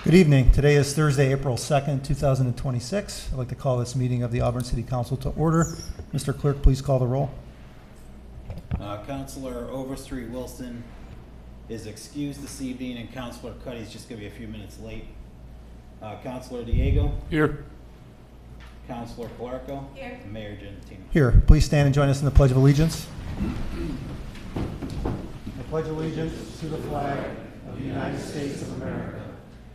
Good evening. Today is Thursday, April 2nd, 2026. I'd like to call this meeting of the Auburn City Council to order. Mr. Clerk, please call the roll. Councilor Overstreet Wilson is excused this evening, and Councilor Cuddy's just going to be a few minutes late. Councilor Diego. Here. Councilor Calarco. Here. And Mayor Genatino. Here, please stand and join us in the Pledge of Allegiance. I pledge allegiance to the flag of the United States of America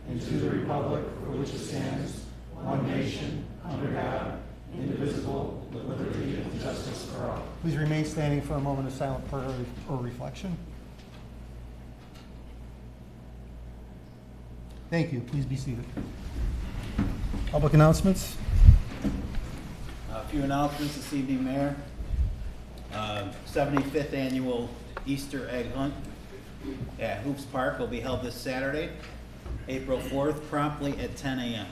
and to the republic for which it stands, one nation, under God, indivisible, with liberty and justice for all. Please remain standing for a moment of silent prayer or reflection. Thank you. Please be seated. Public announcements. A few announcements this evening, Mayor. 75th annual Easter egg hunt at Hoops Park will be held this Saturday, April 4th, promptly at 10 a.m.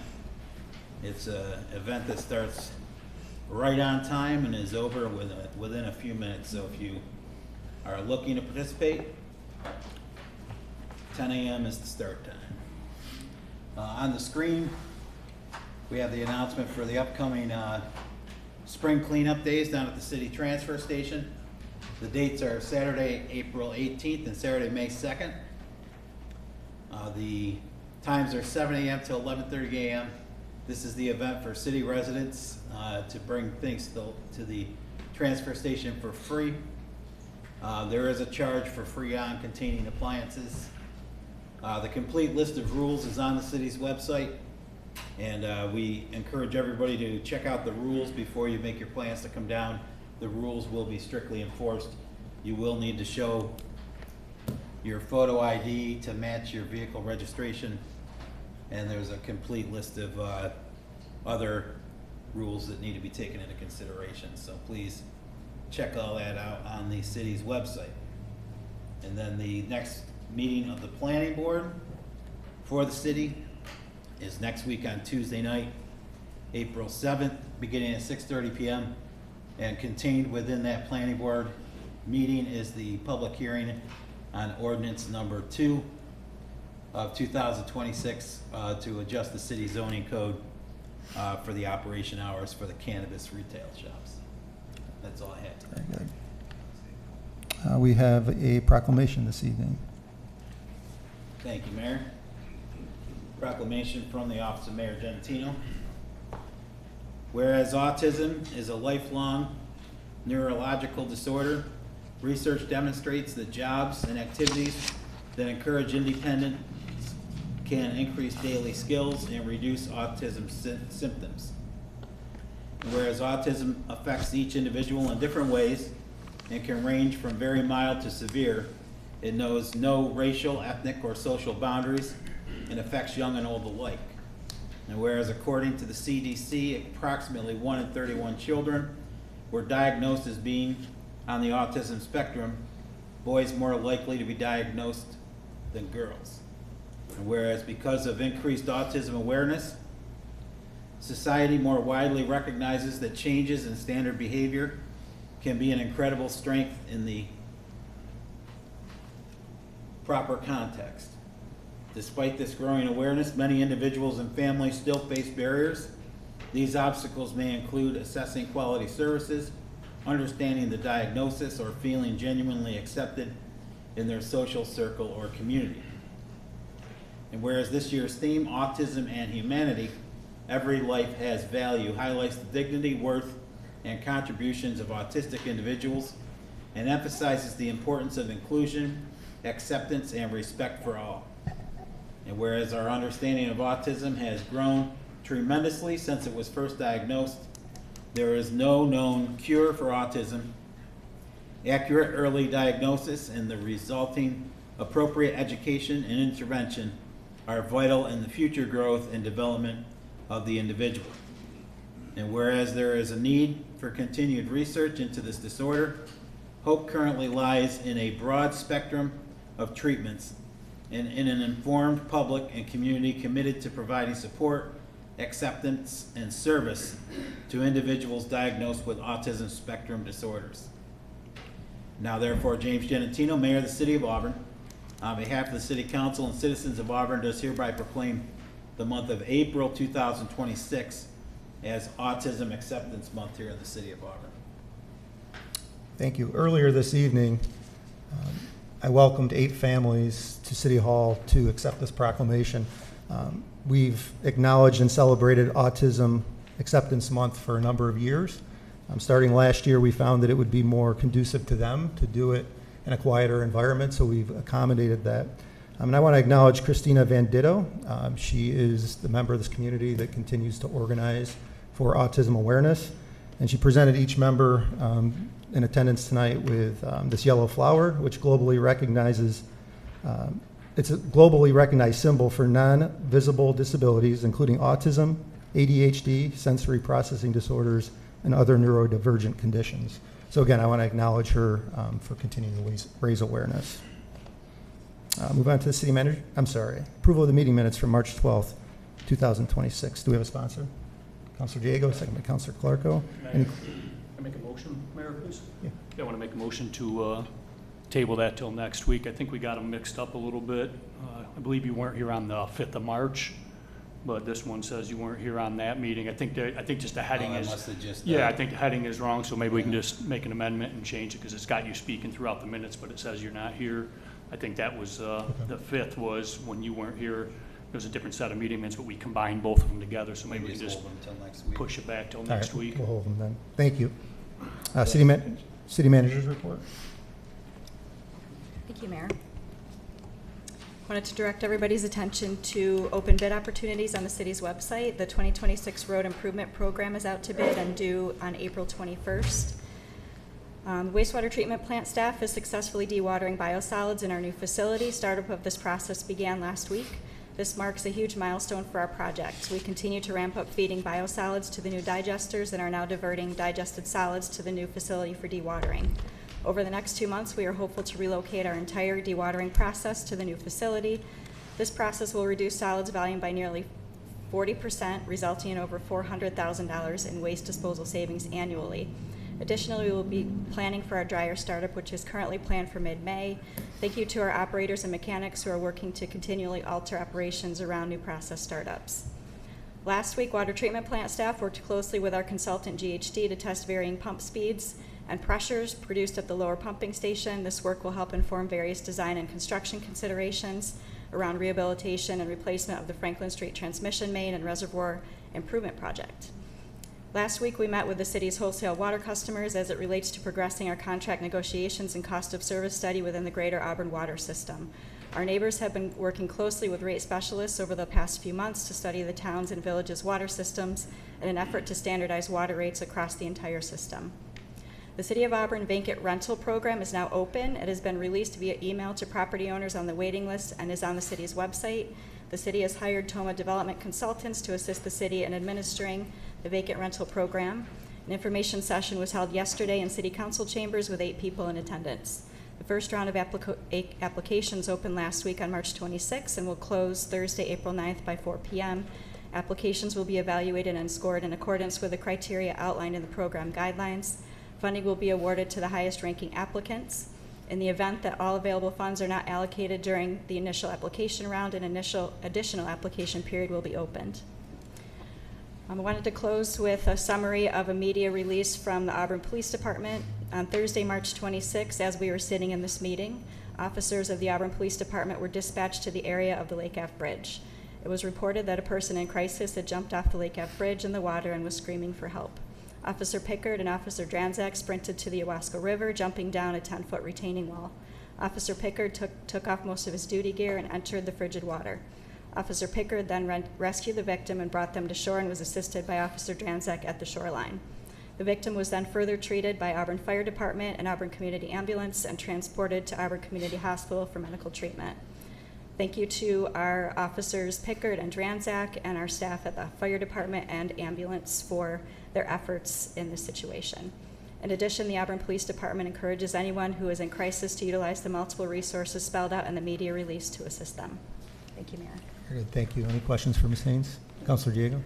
It's an event that starts right on time and is over within a few minutes. So if you are looking to participate, 10 a.m. is the start time. On the screen, we have the announcement for the upcoming spring cleanup days down at the city transfer station. The dates are Saturday, April 18th and Saturday, May 2nd. The times are 7 a.m. to 11:30 a.m. This is the event for city residents to bring things to the transfer station for free. There is a charge for Freon containing appliances. The complete list of rules is on the city's website, and we encourage everybody to check out the rules before you make your plans to come down. The rules will be strictly enforced. You will need to show your photo ID to match your vehicle registration, and there's a complete list of other rules that need to be taken into consideration. So please check all that out on the city's website. And then the next meeting of the planning board for the city is next week on Tuesday night, April 7th, beginning at 6:30 p.m. And contained within that planning board meeting is the public hearing on ordinance number 2 of 2026 to adjust the city zoning code for the operation hours for the cannabis retail shops. That's all I have today. Very good. We have a proclamation this evening. Thank you, Mayor. Proclamation from the Office of Mayor Genatino. Whereas autism is a lifelong neurological disorder, research demonstrates that jobs and activities that encourage independence can increase daily skills and reduce autism symptoms. And whereas autism affects each individual in different ways and can range from very mild to severe, it knows no racial, ethnic, or social boundaries and affects young and old alike. And whereas according to the CDC, approximately 1 in 31 children were diagnosed as being on the autism spectrum, boys more likely to be diagnosed than girls. And whereas because of increased autism awareness, society more widely recognizes that changes in standard behavior can be an incredible strength in the proper context. Despite this growing awareness, many individuals and families still face barriers. These obstacles may include assessing quality services, understanding the diagnosis, or feeling genuinely accepted in their social circle or community. And whereas this year's theme, Autism and Humanity, Every Life Has Value, highlights the dignity, worth, and contributions of autistic individuals and emphasizes the importance of inclusion, acceptance, and respect for all. And whereas our understanding of autism has grown tremendously since it was first diagnosed, there is no known cure for autism. Accurate early diagnosis and the resulting appropriate education and intervention are vital in the future growth and development of the individual. And whereas there is a need for continued research into this disorder, hope currently lies in a broad spectrum of treatments and in an informed public and community committed to providing support, acceptance, and service to individuals diagnosed with autism spectrum disorders. Now therefore, James Genatino, Mayor of the City of Auburn, on behalf of the City Council and citizens of Auburn, does hereby proclaim the month of April 2026 as Autism Acceptance Month here in the city of Auburn. Thank you. Earlier this evening, I welcomed 8 families to City Hall to accept this proclamation. We've acknowledged and celebrated Autism Acceptance Month for a number of years. Starting last year, we found that it would be more conducive to them to do it in a quieter environment, so we've accommodated that. And I want to acknowledge Christina Van Ditto. She is the member of this community that continues to organize for autism awareness, and she presented each member in attendance tonight with this yellow flower, which globally recognizes, it's a globally recognized symbol for non-visible disabilities, including autism, ADHD, sensory processing disorders, and other neurodivergent conditions. So again, I want to acknowledge her for continuing to raise awareness. Move on to the city manager. I'm sorry. Approval of the meeting minutes from March 12th, 2026. Do we have a sponsor? Councilor Diego, second by Councilor Clarko. Can I make a motion, Mayor, please? Yeah. I want to make a motion to table that till next week. I think we got them mixed up a little bit. I believe you weren't here on the 5th of March, but this one says you weren't here on that meeting. I think just the heading is, I think the heading is wrong, so maybe we can just make an amendment and change it because it's got you speaking throughout the minutes, but it says you're not here. I think that was, the 5th was when you weren't here. It was a different set of meeting minutes, but we combined both of them together, so maybe we can just push it back till next week. We'll hold them then. Thank you. City manager's report. Thank you, Mayor. Wanted to direct everybody's attention to open bid opportunities on the city's website. The 2026 road improvement program is out to bid and due on April 21st. Wastewater treatment plant staff is successfully dewatering biosolids in our new facility. Startup of this process began last week. This marks a huge milestone for our project. We continue to ramp up feeding biosolids to the new digesters and are now diverting digested solids to the new facility for dewatering. Over the next 2 months, we are hopeful to relocate our entire dewatering process to the new facility. This process will reduce solids volume by nearly 40%, resulting in over $400,000 in waste disposal savings annually. Additionally, we will be planning for our dryer startup, which is currently planned for mid-May. Thank you to our operators and mechanics who are working to continually alter operations around new process startups. Last week, water treatment plant staff worked closely with our consultant GHD to test varying pump speeds and pressures produced at the lower pumping station. This work will help inform various design and construction considerations around rehabilitation and replacement of the Franklin Street transmission main and reservoir improvement project. Last week, we met with the city's wholesale water customers as it relates to progressing our contract negotiations and cost of service study within the greater Auburn water system. Our neighbors have been working closely with rate specialists over the past few months to study the towns and villages' water systems in an effort to standardize water rates across the entire system. The City of Auburn vacant rental program is now open. It has been released via email to property owners on the waiting list and is on the city's website. The city has hired Toma Development Consultants to assist the city in administering the vacant rental program. An information session was held yesterday in City Council chambers with 8 people in attendance. The first round of applications opened last week on March 26 and will close Thursday, April 9th by 4 p.m. Applications will be evaluated and scored in accordance with the criteria outlined in the program guidelines. Funding will be awarded to the highest ranking applicants. In the event that all available funds are not allocated during the initial application round, an additional application period will be opened. I wanted to close with a summary of a media release from the Auburn Police Department. On Thursday, March 26, as we were sitting in this meeting, officers of the Auburn Police Department were dispatched to the area of the Lake Ave Bridge. It was reported that a person in crisis had jumped off the Lake Ave Bridge in the water and was screaming for help. Officer Pickard and Officer Dranzak sprinted to the Owasco River, jumping down a 10-foot retaining wall. Officer Pickard took off most of his duty gear and entered the frigid water. Officer Pickard then rescued the victim and brought them to shore and was assisted by Officer Dranzak at the shoreline. The victim was then further treated by Auburn Fire Department and Auburn Community Ambulance and transported to Auburn Community Hospital for medical treatment. Thank you to our officers Pickard and Dranzak and our staff at the Fire Department and Ambulance for their efforts in this situation. In addition, the Auburn Police Department encourages anyone who is in crisis to utilize the multiple resources spelled out in the media release to assist them. Thank you, Mayor. Very good. Thank you. Any questions for Ms. Haynes? Councilor Diego?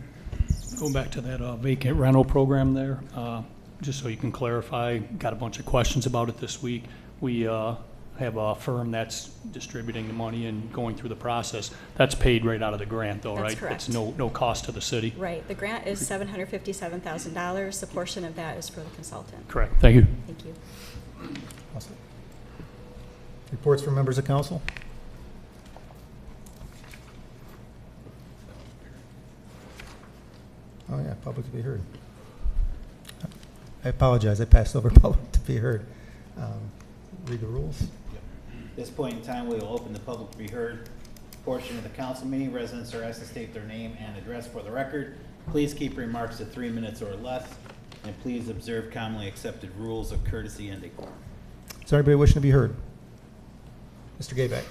Going back to that vacant rental program there, just so you can clarify, got a bunch of questions about it this week. We have a firm that's distributing the money and going through the process. That's paid right out of the grant though, That's right? correct. It's no cost to the city. Right, the grant is $757,000. A portion of that is for the consultant. Correct. Thank you. Thank you. Awesome. Reports from members of council? Oh, yeah, public to be heard. I apologize, I passed over public to be heard. Read the rules. At this point in time, we will open the public to be heard portion of the council meeting. Residents are asked to state their name and address for the record. Please keep remarks to 3 minutes or less, and please observe commonly accepted rules of courtesy and decorum. Is there anybody wishing to be heard? Mr. Gayback.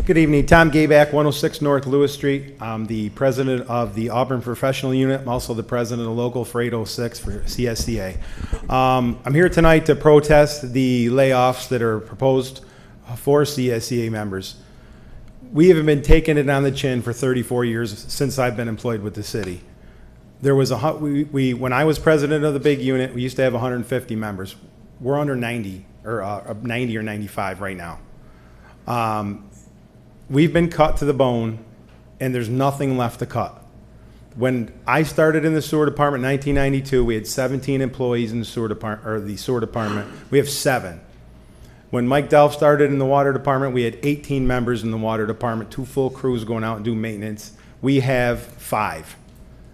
Good evening, Tom Gayback, 106 North Lewis Street. I'm the president of the Auburn Professional Unit. I'm also the president of local for 806 for CSCA. I'm here tonight to protest the layoffs that are proposed for CSCA members. We have been taking it on the chin for 34 years since I've been employed with the city. There was when I was president of the big unit, we used to have 150 members. We're under 90 or 90 or 95 right now. We've been cut to the bone, and there's nothing left to cut. When I started in the sewer department in 1992, we had 17 employees in the sewer department. We have 7. When Mike Delph started in the water department, we had 18 members in the water department, 2 full crews going out and do maintenance. We have 5.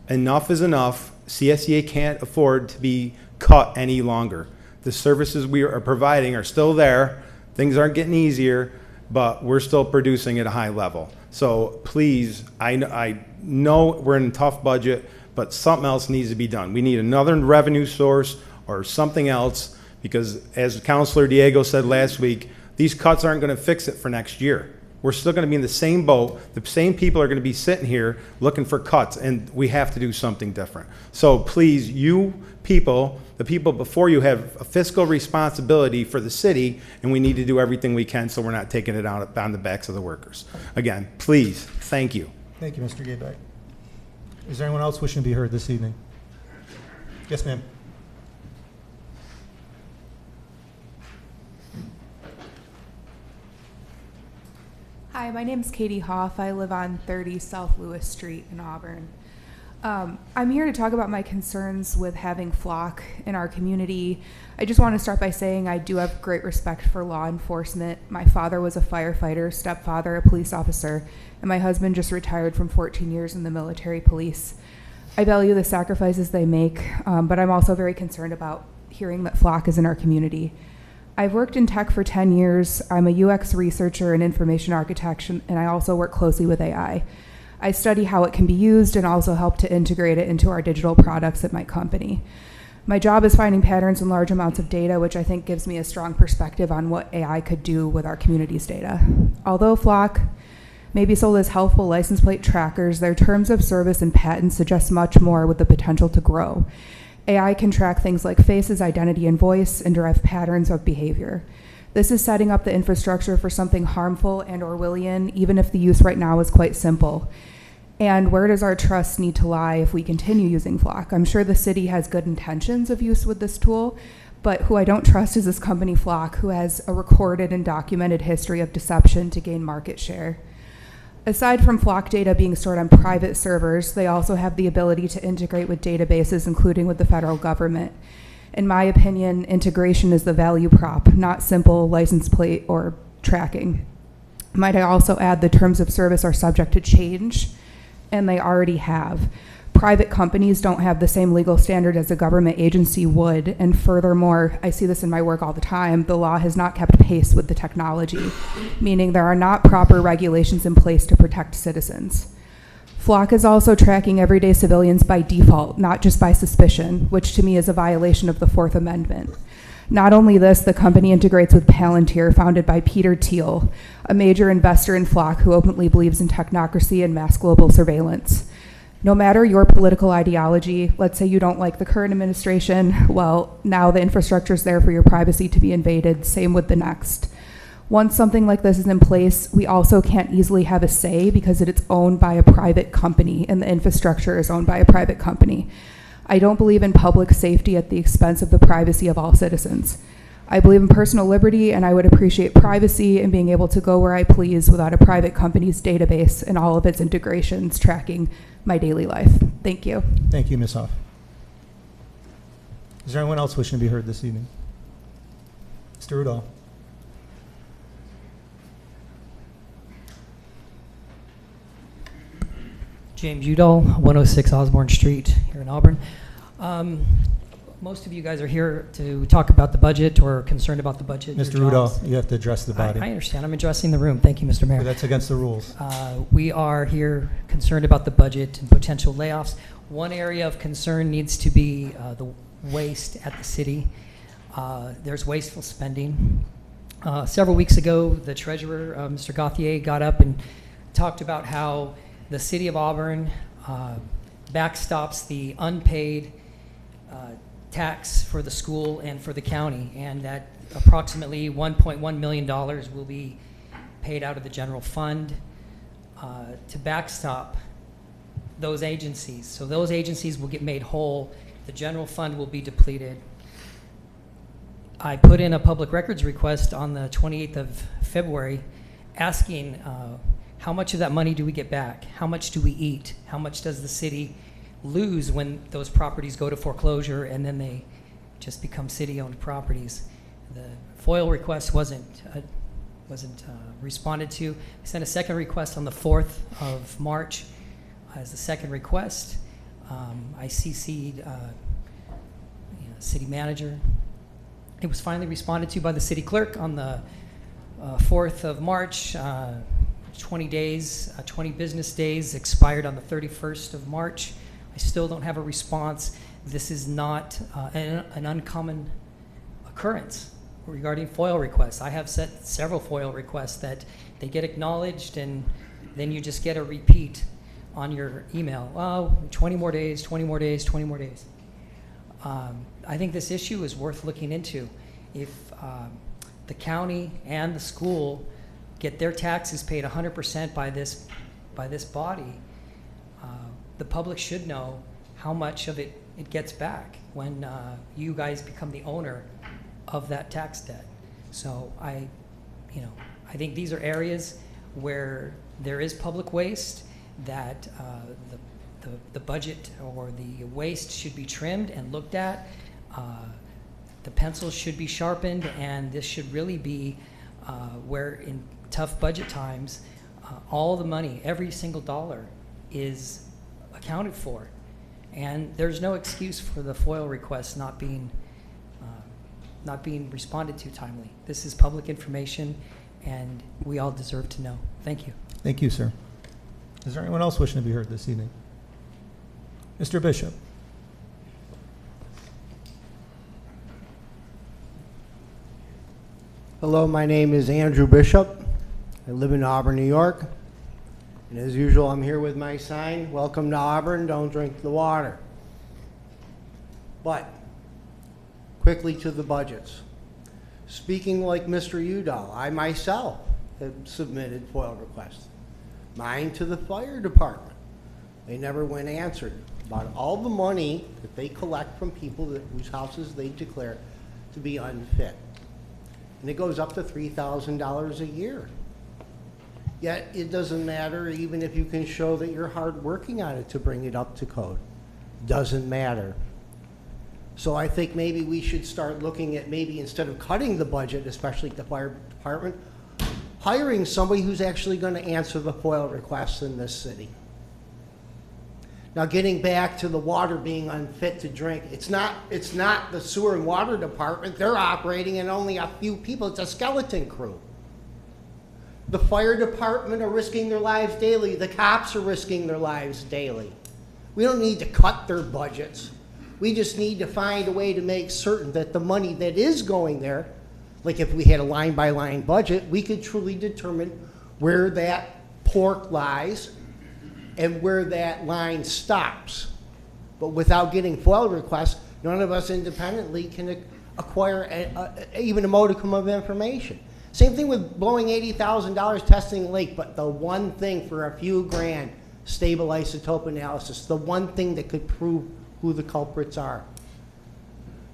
Enough is enough. CSCA can't afford to be cut any longer. The services we are providing are still there. Things aren't getting easier, but we're still producing at a high level. So please, I know we're in a tough budget, but something else needs to be done. We need another revenue source or something else, because as Councilor Diego said last week, these cuts aren't going to fix it for next year. We're still going to be in the same boat. The same people are going to be sitting here looking for cuts, and we have to do something different. So please, you people, the people before you, have a fiscal responsibility for the city, and we need to do everything we can so we're not taking it out on the backs of the workers. Again, please, thank you. Thank you, Mr. Gayback. Is there anyone else wishing to be heard this evening? Yes, ma'am. Hi, my name is Katie Hoff. I live on 30 South Lewis Street in Auburn. I'm here to talk about my concerns with having flock in our community. I just want to start by saying I do have great respect for law enforcement. My father was a firefighter, stepfather a police officer, and my husband just retired from 14 years in the military police. I value the sacrifices they make, but I'm also very concerned about hearing that flock is in our community. I've worked in tech for 10 years. I'm a UX researcher and information architect, and I also work closely with AI. I study how it can be used and also help to integrate it into our digital products at my company. My job is finding patterns in large amounts of data, which I think gives me a strong perspective on what AI could do with our community's data. Although Flock may be sold as helpful license plate trackers, their terms of service and patents suggest much more with the potential to grow. AI can track things like faces, identity, and voice, and derive patterns of behavior. This is setting up the infrastructure for something harmful and Orwellian, even if the use right now is quite simple. And where does our trust need to lie if we continue using Flock? I'm sure the city has good intentions of use with this tool, but who I don't trust is this company Flock, who has a recorded and documented history of deception to gain market share. Aside from Flock data being stored on private servers, they also have the ability to integrate with databases, including with the federal government. In my opinion, integration is the value prop, not simple license plate or tracking. Might I also add the terms of service are subject to change, and they already have. Private companies don't have the same legal standard as a government agency would, and furthermore, I see this in my work all the time, the law has not kept pace with the technology, meaning there are not proper regulations in place to protect citizens. Flock is also tracking everyday civilians by default, not just by suspicion, which to me is a violation of the Fourth Amendment. Not only this, the company integrates with Palantir, founded by Peter Thiel, a major investor in Flock who openly believes in technocracy and mass global surveillance. No matter your political ideology, let's say you don't like the current administration, well, now the infrastructure is there for your privacy to be invaded, same with the next. Once something like this is in place, we also can't easily have a say because it's owned by a private company and the infrastructure is owned by a private company. I don't believe in public safety at the expense of the privacy of all citizens. I believe in personal liberty, and I would appreciate privacy and being able to go where I please without a private company's database and all of its integrations tracking my daily life. Thank you. Thank you, Ms. Hoff. Is there anyone else wishing to be heard this evening? Mr. Udall. James Udall, 106 Osborne Street here in Auburn. Most of you guys are here to talk about the budget or concerned about the budget. Mr. your Udall, jobs. you have to address the body. I understand. I'm addressing the room. Thank you, Mr. Mayor. That's against the rules. We are here concerned about the budget and potential layoffs. One area of concern needs to be the waste at the city. There's wasteful spending. Several weeks ago, the treasurer, Mr. Gauthier, got up and talked about how the city of Auburn backstops the unpaid tax for the school and for the county, and that approximately $1.1 million will be paid out of the general fund to backstop those agencies. So those agencies will get made whole. The general fund will be depleted. I put in a public records request on the 28th of February asking how much of that money do we get back? How much do we eat? How much does the city lose when those properties go to foreclosure and then they just become city-owned properties? The FOIL request wasn't responded to. I sent a second request on the 4th of March as the second request. I CC'd city manager. It was finally responded to by the city clerk on the 4th of March. 20 days, 20 business days expired on the 31st of March. I still don't have a response. This is not an uncommon occurrence regarding FOIL requests. I have sent several FOIL requests that they get acknowledged and then you just get a repeat on your email. Oh, 20 more days, 20 more days, 20 more days. I think this issue is worth looking into. If the county and the school get their taxes paid 100% by this body, the public should know how much of it gets back when you guys become the owner of that tax debt. So I think these are areas where there is public waste that the budget or the waste should be trimmed and looked at. The pencils should be sharpened, and this should really be where in tough budget times, all the money, every single dollar is accounted for. And there's no excuse for the FOIL requests not being responded to timely. This is public information, and we all deserve to know. Thank you. Thank you, sir. Is there anyone else wishing to be heard this evening? Mr. Bishop. Hello, my name is Andrew Bishop. I live in Auburn, New York. And as usual, I'm here with my sign, welcome to Auburn, don't drink the water. But, quickly to the budgets. Speaking like Mr. Udall, I myself have submitted FOIL requests. Mine to the fire department. They never went answered about all the money that they collect from people whose houses they declare to be unfit. And it goes up to $3,000 a year. Yet it doesn't matter even if you can show that you're hard working on it to bring it up to code. Doesn't matter. So I think maybe we should start looking at maybe instead of cutting the budget, especially the fire department, hiring somebody who's actually going to answer the FOIL requests in this city. Now, getting back to the water being unfit to drink, it's not the sewer and water department. They're operating in only a few people. It's a skeleton crew. The fire department are risking their lives daily. The cops are risking their lives daily. We don't need to cut their budgets. We just need to find a way to make certain that the money that is going there, like if we had a line-by-line budget, we could truly determine where that pork lies and where that line stops. But without getting FOIL requests, none of us independently can acquire even a modicum of information. Same thing with blowing $80,000 testing a lake, but the one thing for a few grand, stable isotope analysis, the one thing that could prove who the culprits are.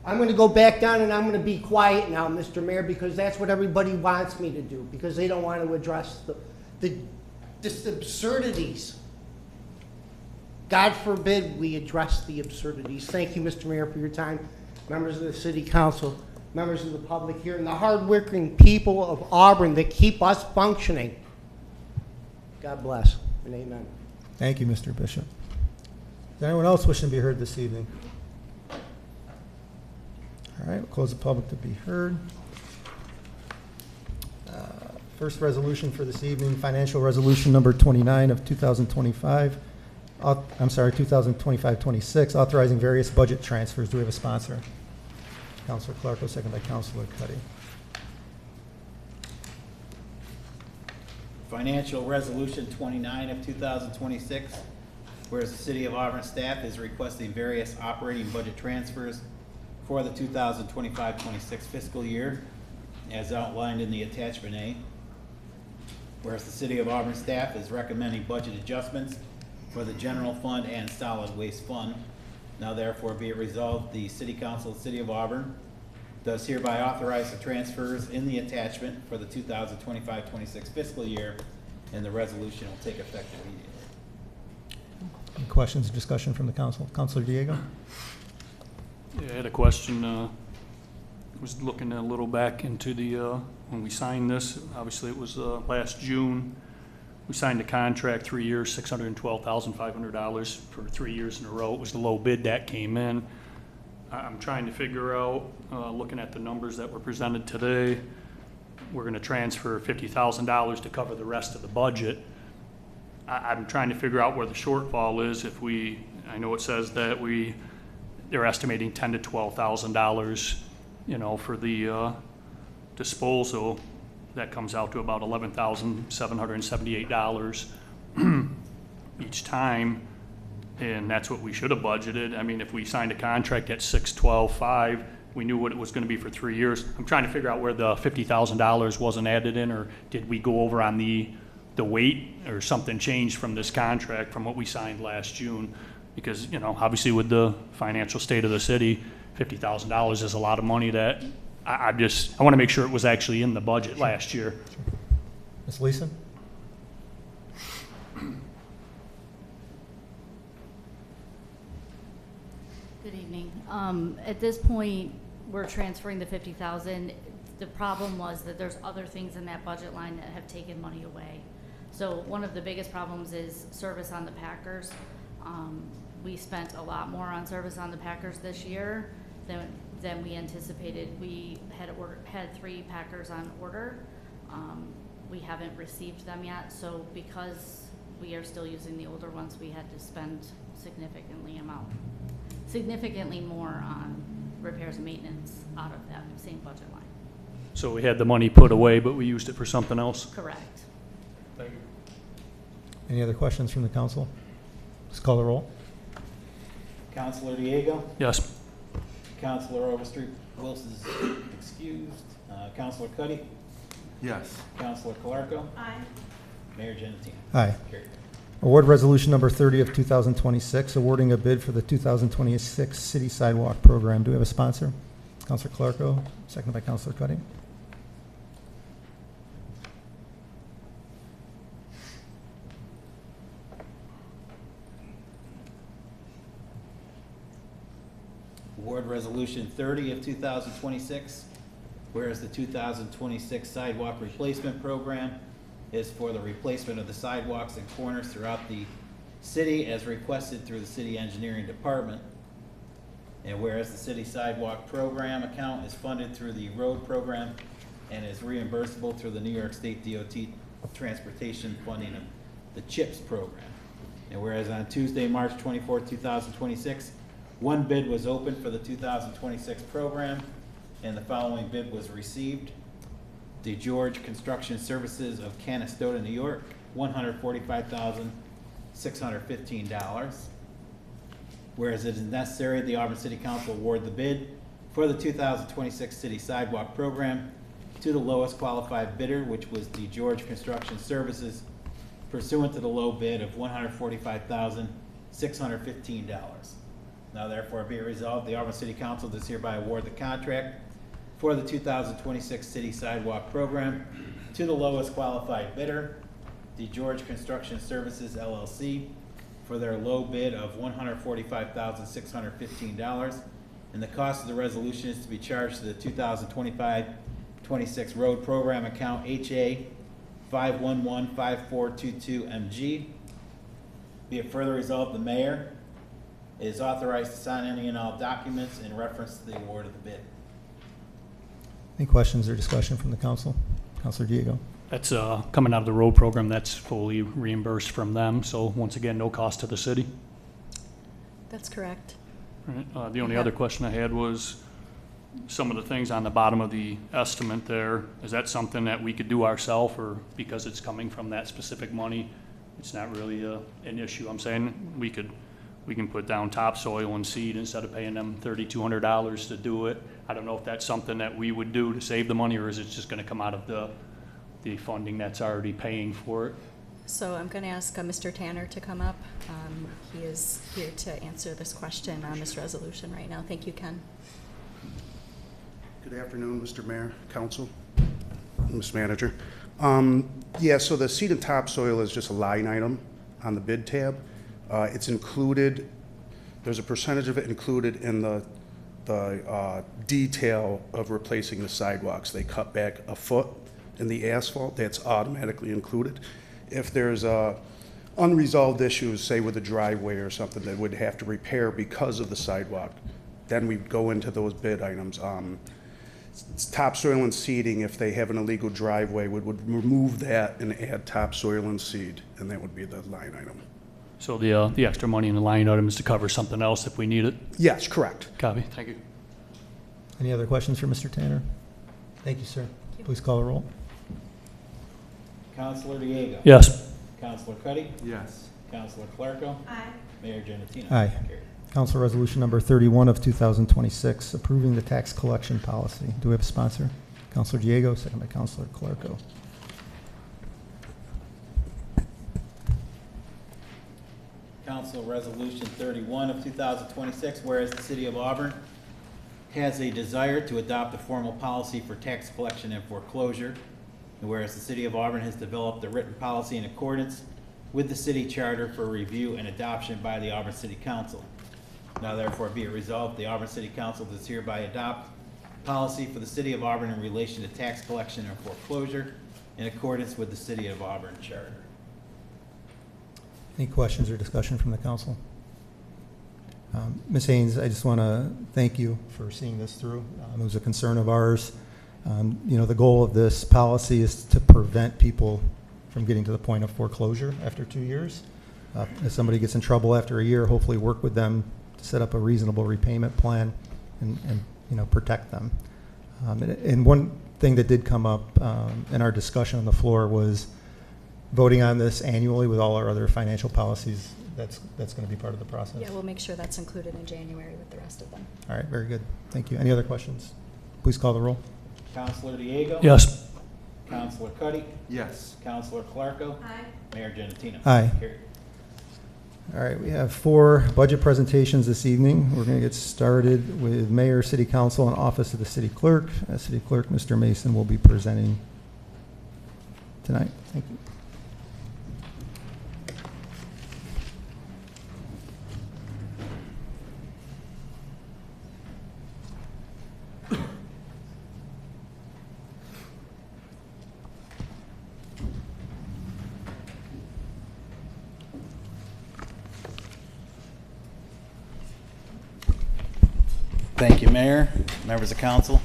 I'm going to go back down and I'm going to be quiet now, Mr. Mayor, because that's what everybody wants me to do, because they don't want to address just absurdities. God forbid we address the absurdities. Thank you, Mr. Mayor, for your time. Members of the City Council, members of the public here, and the hardworking people of Auburn that keep us functioning. God bless and amen. Thank you, Mr. Bishop. Is there anyone else wishing to be heard this evening? All right, we'll close the public to be heard. First resolution for this evening, financial resolution number 29 of 2025. I'm sorry, 2025-26, authorizing various budget transfers. Do we have a sponsor? Councilor Clarko, second by Councilor Cuddy. Financial Resolution 29 of 2026, whereas the City of Auburn staff is requesting various operating budget transfers for the 2025-26 fiscal year, as outlined in the attachment A. Whereas the City of Auburn staff is recommending budget adjustments for the general fund and solid waste fund. Now therefore be it resolved, the City Council of the City of Auburn does hereby authorize the transfers in the attachment for the 2025-26 fiscal year, and the resolution will take effect immediately. Any questions or discussion from the council? Councilor Diego? Yeah, I had a question. I was looking a little back into the, when we signed this, obviously it was last June. We signed a contract, 3 years, $612,500 for 3 years in a row. It was the low bid that came in. I'm trying to figure out, looking at the numbers that were presented today, we're going to transfer $50,000 to cover the rest of the budget. I'm trying to figure out where the shortfall is. If we, I know it says that they're estimating $10,000 to $12,000, you know, for the disposal. That comes out to about $11,778 each time, and that's what we should have budgeted. I mean, if we signed a contract at $612,500, we knew what it was going to be for 3 years. I'm trying to figure out where the $50,000 wasn't added in, or did we go over on the weight, or something changed from this contract from what we signed last June? Because, you know, obviously with the financial state of the city, $50,000 is a lot of money that I want to make sure it was actually in the budget last year. Ms. Leeson? Good evening. At this point, we're transferring the $50,000. The problem was that there's other things in that budget line that have taken money away. So one of the biggest problems is service on the Packers. We spent a lot more on service on the Packers this year than we anticipated. We had 3 Packers on order. We haven't received them yet, so because we are still using the older ones, we had to spend significantly more on repairs and maintenance out of that same budget line. So we had the money put away, but we used it for something else? Correct. Thank you. Any other questions from the council? Please call the roll. Councilor Diego? Yes. Councilor Overstreet Wilson is excused. Councilor Cuddy? Yes. Councilor Calarco? Aye. Mayor Genatino? Aye. Carried. Award resolution number 30 of 2026, awarding a bid for the 2026 city sidewalk program. Do we have a sponsor? Councilor Clarko, seconded by Councilor Cuddy. Award Resolution 30 of 2026, whereas the 2026 sidewalk replacement program is for the replacement of the sidewalks and corners throughout the city as requested through the city engineering department. And whereas the city sidewalk program account is funded through the road program and is reimbursable through the New York State DOT transportation funding of the CHIPS program. And whereas on Tuesday, March 24, 2026, one bid was opened for the 2026 program, and the following bid was received. DeGeorge Construction Services of Canastota, New York, $145,615. Whereas it is necessary, the Auburn City Council award the bid for the 2026 city sidewalk program to the lowest qualified bidder, which was DeGeorge Construction Services, pursuant to the low bid of $145,615. Now therefore be it resolved, the Auburn City Council does hereby award the contract for the 2026 City Sidewalk Program to the lowest qualified bidder, the George Construction Services LLC, for their low bid of $145,615. And the cost of the resolution is to be charged to the 2025-26 road program account HA 5115422MG. Be it further resolved, the mayor is authorized to sign any and all documents in reference to the award of the bid. Any questions or discussion from the council? Councilor Diego? That's coming out of the road program. That's fully reimbursed from them. So once again, no cost to the city. That's correct. Right. The only other question I had was some of the things on the bottom of the estimate there. Is that something that we could do ourselves, or because it's coming from that specific money, it's not really an issue? I'm saying we can put down topsoil and seed instead of paying them $3,200 to do it. I don't know if that's something that we would do to save the money, or is it just going to come out of the funding that's already paying for it? So I'm going to ask Mr. Tanner to come up. He is here to answer this question on this resolution right now. Thank you, Ken. Good afternoon, Mr. Mayor, Council, Ms. Manager. Yeah, so the seed and topsoil is just a line item on the bid tab. It's included, there's a percentage of it included in the detail of replacing the sidewalks. They cut back a foot in the asphalt. That's automatically included. If there's unresolved issues, say with a driveway or something that would have to repair because of the sidewalk, then we go into those bid items. Topsoil and seeding, if they have an illegal driveway, would remove that and add topsoil and seed, and that would be the line item. So the extra money in the line item is to cover something else if we need it? Yes, correct. Copy. Thank you. Any other questions for Mr. Tanner? Thank you, sir. Please call the roll. Councilor Diego? Yes. Councilor Cuddy? Yes. Councilor Clerco? Aye. Mayor Genatino? Aye. Carried. Council Resolution Number 31 of 2026, approving the tax collection policy. Do we have a sponsor? Councilor Diego, second by Councilor Clerco. Council Resolution 31 of 2026, whereas the City of Auburn has a desire to adopt a formal policy for tax collection and foreclosure, and whereas the City of Auburn has developed a written policy in accordance with the city charter for review and adoption by the Auburn City Council. Now therefore be it resolved, the Auburn City Council does hereby adopt policy for the City of Auburn in relation to tax collection and foreclosure in accordance with the City of Auburn charter. Any questions or discussion from the council? Ms. Haynes, I just want to thank you for seeing this through. It was a concern of ours. The goal of this policy is to prevent people from getting to the point of foreclosure after 2 years. If somebody gets in trouble after a year, hopefully work with them to set up a reasonable repayment plan and protect them. And one thing that did come up in our discussion on the floor was voting on this annually with all our other financial policies. That's going to be part of the process. Yeah, we'll make sure that's included in January with the rest of them. All right, very good. Thank you. Any other questions? Please call the roll. Councilor Diego? Yes. Councilor Cuddy? Yes. Councilor Clerco? Aye. Mayor Genatino? Aye. Carried. All right, we have 4 budget presentations this evening. We're going to get started with Mayor, City Council, and Office of the City Clerk. As City Clerk, Mr. Mason will be presenting tonight. Thank you. Thank you, Mayor, members of council,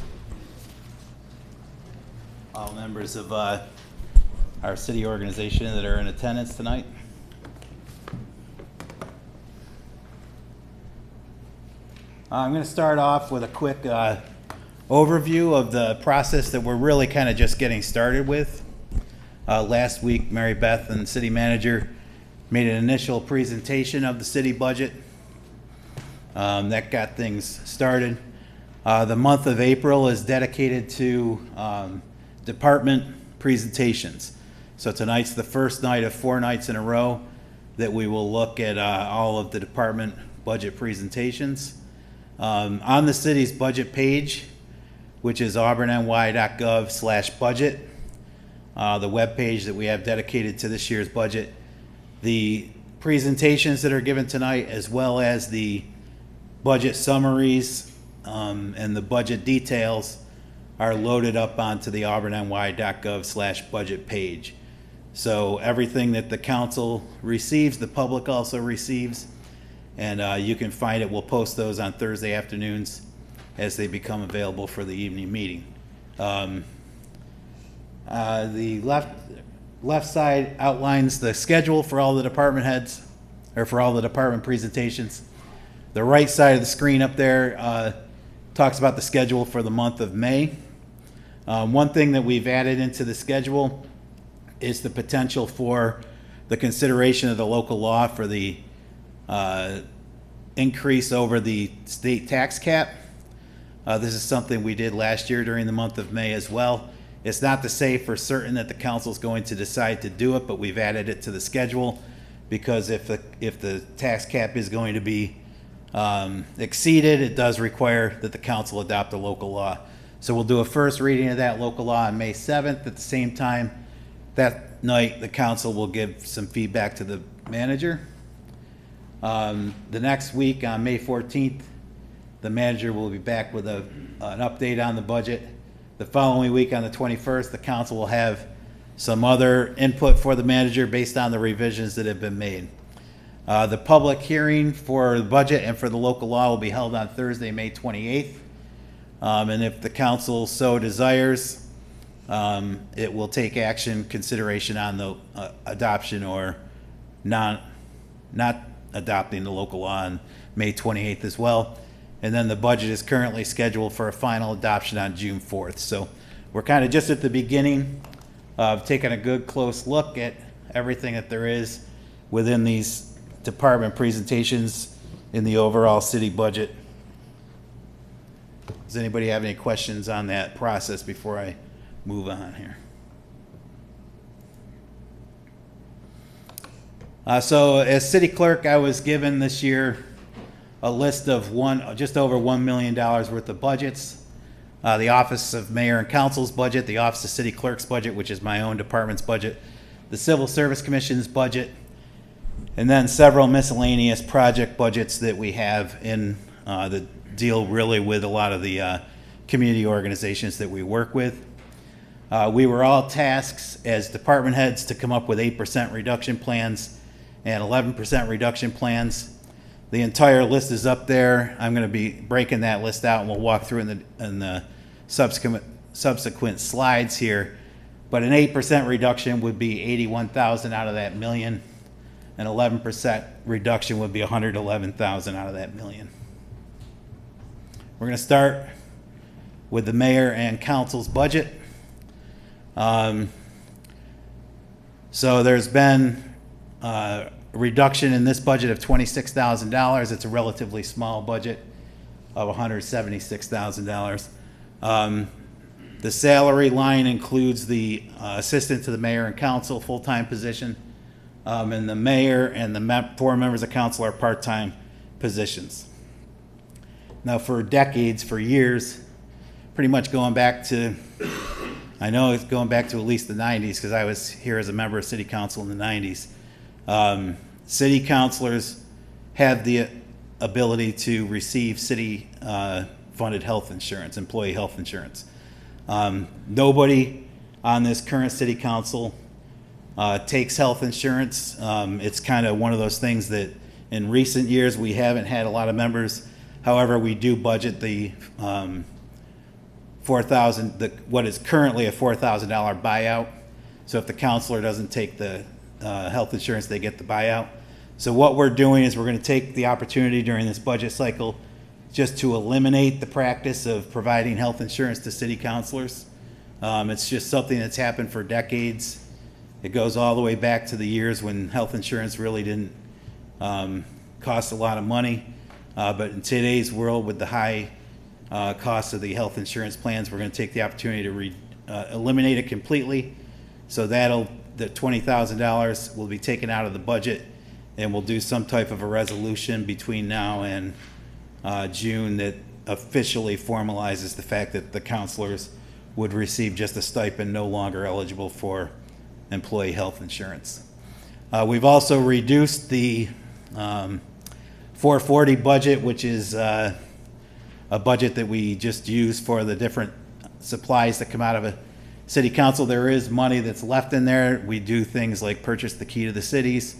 all members of our city organization that are in attendance tonight. I'm going to start off with a quick overview of the process that we're really kind of just getting started with. Last week, Mary Beth and City Manager made an initial presentation of the city budget. That got things started. The month of April is dedicated to department presentations. So tonight's the first night of 4 nights in a row that we will look at all of the department budget presentations. On the city's budget page, which is auburnny.gov/budget, the web page that we have dedicated to this year's budget, the presentations that are given tonight, as well as the budget summaries and the budget details, are loaded up onto the auburnny.gov/budget page. So everything that the council receives, the public also receives, and you can find it. We'll post those on Thursday afternoons as they become available for the evening meeting. The left side outlines the schedule for all the department heads, or for all the department presentations. The right side of the screen up there talks about the schedule for the month of May. One thing that we've added into the schedule is the potential for the consideration of the local law for the increase over the state tax cap. This is something we did last year during the month of May as well. It's not to say for certain that the council is going to decide to do it, but we've added it to the schedule because if the tax cap is going to be exceeded, it does require that the council adopt a local law. So we'll do a first reading of that local law on May 7th. At the same time, that night, the council will give some feedback to the manager. The next week, on May 14th, the manager will be back with an update on the budget. The following week, on the 21st, the council will have some other input for the manager based on the revisions that have been made. The public hearing for the budget and for the local law will be held on Thursday, May 28th. And if the council so desires, it will take action consideration on the adoption or not adopting the local law on May 28th as well. And then the budget is currently scheduled for a final adoption on June 4th. So we're kind of just at the beginning of taking a good close look at everything that there is within these department presentations in the overall city budget. Does anybody have any questions on that process before I move on here? So as city clerk, I was given this year a list of just over $1 million worth of budgets. The Office of Mayor and Council's budget, the Office of City Clerk's budget, which is my own department's budget, the Civil Service Commission's budget, and then several miscellaneous project budgets that we have in that deal really with a lot of the community organizations that we work with. We were all tasked as department heads to come up with 8% reduction plans and 11% reduction plans. The entire list is up there. I'm going to be breaking that list out, and we'll walk through in the subsequent slides here. But an 8% reduction would be 81,000 out of that million. An 11% reduction would be 111,000 out of that million. We're going to start with the mayor and council's budget. So there's been a reduction in this budget of $26,000. It's a relatively small budget of $176,000. The salary line includes the assistant to the mayor and council full-time position, and the mayor and the 4 members of council are part-time positions. Now, for decades, for years, pretty much going back to, I know it's going back to at least the 90s because I was here as a member of city council in the 90s. City councilors have the ability to receive city funded health insurance, employee health insurance. Nobody on this current city council takes health insurance. It's kind of one of those things that in recent years we haven't had a lot of members. However, we do budget the what is currently a $4,000 buyout. So if the counselor doesn't take the health insurance, they get the buyout. So what we're doing is we're going to take the opportunity during this budget cycle just to eliminate the practice of providing health insurance to city councilors. It's just something that's happened for decades. It goes all the way back to the years when health insurance really didn't cost a lot of money. But in today's world, with the high cost of the health insurance plans, we're going to take the opportunity to eliminate it completely. So the $20,000 will be taken out of the budget and we'll do some type of a resolution between now and June that officially formalizes the fact that the counselors would receive just a stipend, no longer eligible for employee health insurance. We've also reduced the 440 budget, which is a budget that we just use for the different supplies that come out of a city council. There is money that's left in there. We do things like purchase the key to the cities,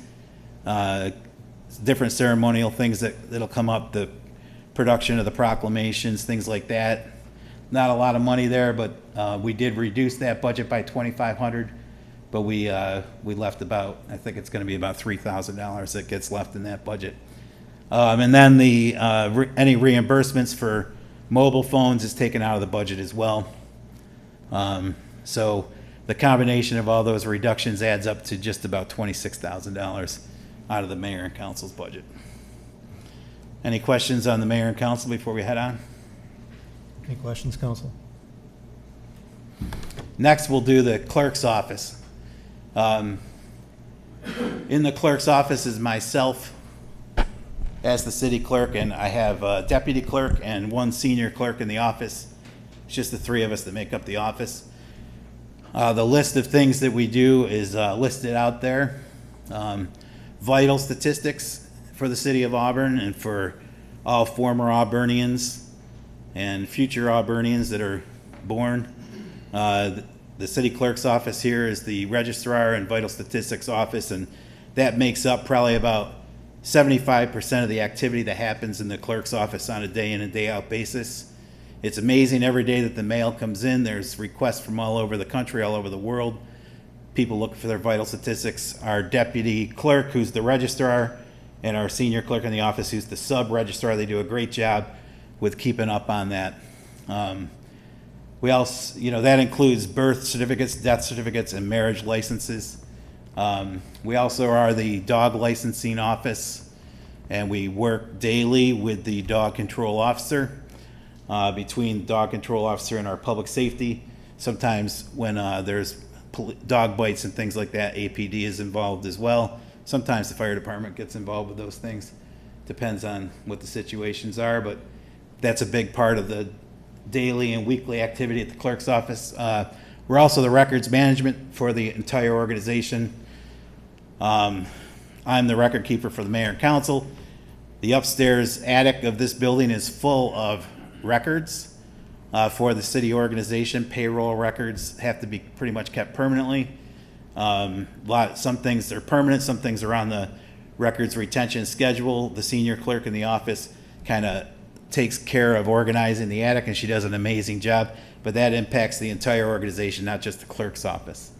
different ceremonial things that'll come up, the production of the proclamations, things like that. Not a lot of money there, but we did reduce that budget by $2,500. But we left about, I think it's going to be about $3,000 that gets left in that budget. And then the any reimbursements for mobile phones is taken out of the budget as well. So the combination of all those reductions adds up to just about $26,000 out of the mayor and council's budget. Any questions on the mayor and council before we head on? Any questions, council? Next, we'll do the clerk's office. In the clerk's office is myself as the city clerk, and I have a deputy clerk and one senior clerk in the office. It's just the three of us that make up the office. The list of things that we do is listed out there. Vital statistics for the city of Auburn and for all former Auburnians and future Auburnians that are born. The city clerk's office here is the registrar and vital statistics office, and that makes up probably about 75% of the activity that happens in the clerk's office on a day in and day out basis. It's amazing every day that the mail comes in. There's requests from all over the country, all over the world. People looking for their vital statistics. Our deputy clerk, who's the registrar, and our senior clerk in the office, who's the sub-registrar, they do a great job with keeping up on that. We also, that includes birth certificates, death certificates, and marriage licenses. We also are the dog licensing office, and we work daily with the dog control officer. Between the dog control officer and our public safety, sometimes when there's dog bites and things like that, APD is involved as well. Sometimes the fire department gets involved with those things. Depends on what the situations are, but that's a big part of the daily and weekly activity at the clerk's office. We're also the records management for the entire organization. I'm the record keeper for the mayor and council. The upstairs attic of this building is full of records for the city organization. Payroll records have to be pretty much kept permanently. Some things are permanent, some things are on the records retention schedule. The senior clerk in the office kind of takes care of organizing the attic, and she does an amazing job, but that impacts the entire organization, not just the clerk's office.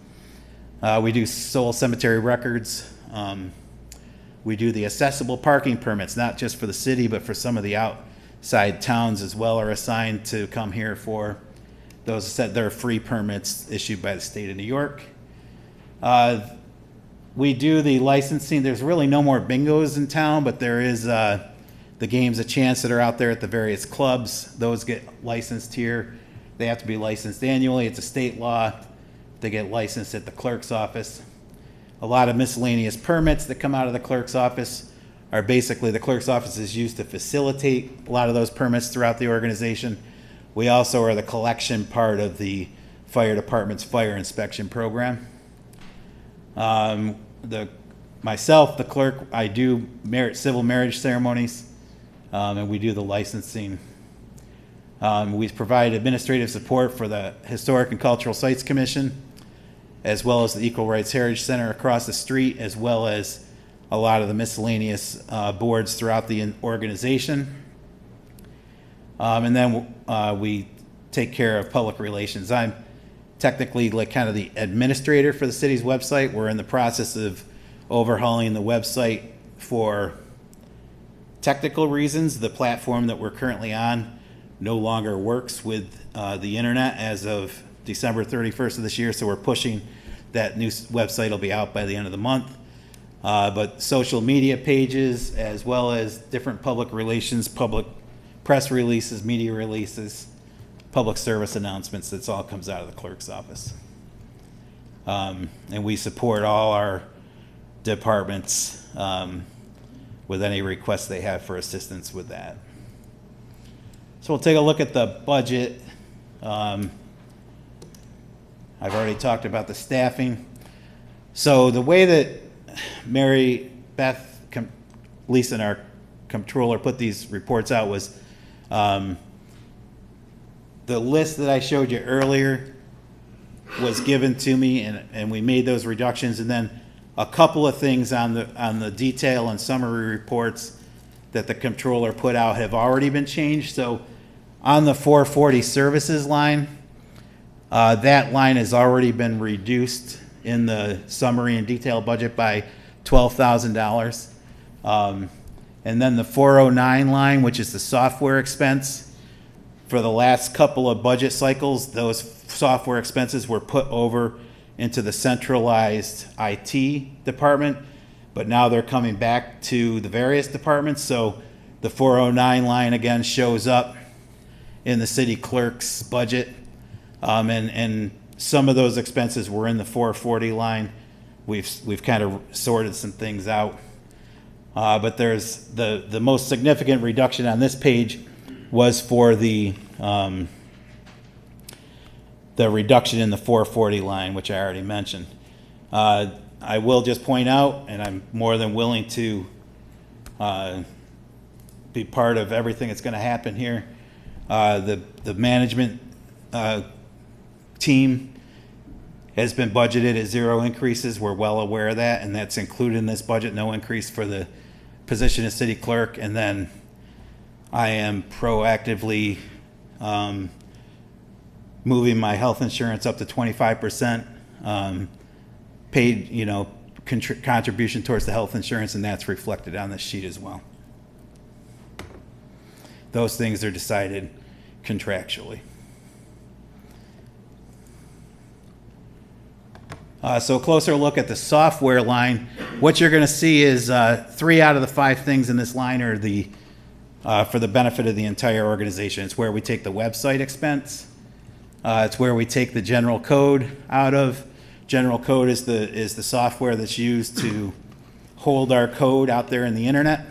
We do soul cemetery records. We do the accessible parking permits, not just for the city, but for some of the outside towns as well are assigned to come here for those. They're free permits issued by the state of New York. We do the licensing. There's really no more bingos in town, but there is the games of chance that are out there at the various clubs. Those get licensed here. They have to be licensed annually. It's a state law. They get licensed at the clerk's office. A lot of miscellaneous permits that come out of the clerk's office are basically the clerk's office is used to facilitate a lot of those permits throughout the organization. We also are the collection part of the fire department's fire inspection program. Myself, the clerk, I do civil marriage ceremonies, and we do the licensing. We provide administrative support for the Historic and Cultural Sites Commission, as well as the Equal Rights Heritage Center across the street, as well as a lot of the miscellaneous boards throughout the organization. And then we take care of public relations. I'm technically like kind of the administrator for the city's website. We're in the process of overhauling the website for technical reasons. The platform that we're currently on no longer works with the internet as of December 31st of this year, so we're pushing that new website will be out by the end of the month. But social media pages, as well as different public relations, public press releases, media releases, public service announcements, that's all comes out of the clerk's office. And we support all our departments with any requests they have for assistance with that. So we'll take a look at the budget. I've already talked about the staffing. So the way that Mary Beth, Lisa, and our comptroller put these reports out was the list that I showed you earlier was given to me, and we made those reductions, and then a couple of things on the detail and summary reports that the comptroller put out have already been changed. So on the 440 services line, that line has already been reduced in the summary and detail budget by $12,000. And then the 409 line, which is the software expense, for the last couple of budget cycles, those software expenses were put over into the centralized IT department, but now they're coming back to the various departments. So the 409 line again shows up in the city clerk's budget, and some of those expenses were in the 440 line. We've kind of sorted some things out, but there's the most significant reduction on this page was for the reduction in the 440 line, which I already mentioned. I will just point out, and I'm more than willing to be part of everything that's going to happen here. The management team has been budgeted at 0 increases. We're well aware of that, and that's included in this budget. No increase for the position of city clerk. And then I am proactively moving my health insurance up to 25%, paid, contribution towards the health insurance, and that's reflected on this sheet as well. Those things are decided contractually. So a closer look at the software line. What you're going to see is 3 out of the 5 things in this line are for the benefit of the entire organization. It's where we take the website expense. It's where we take the general code out of. General code is the software that's used to hold our code out there in the internet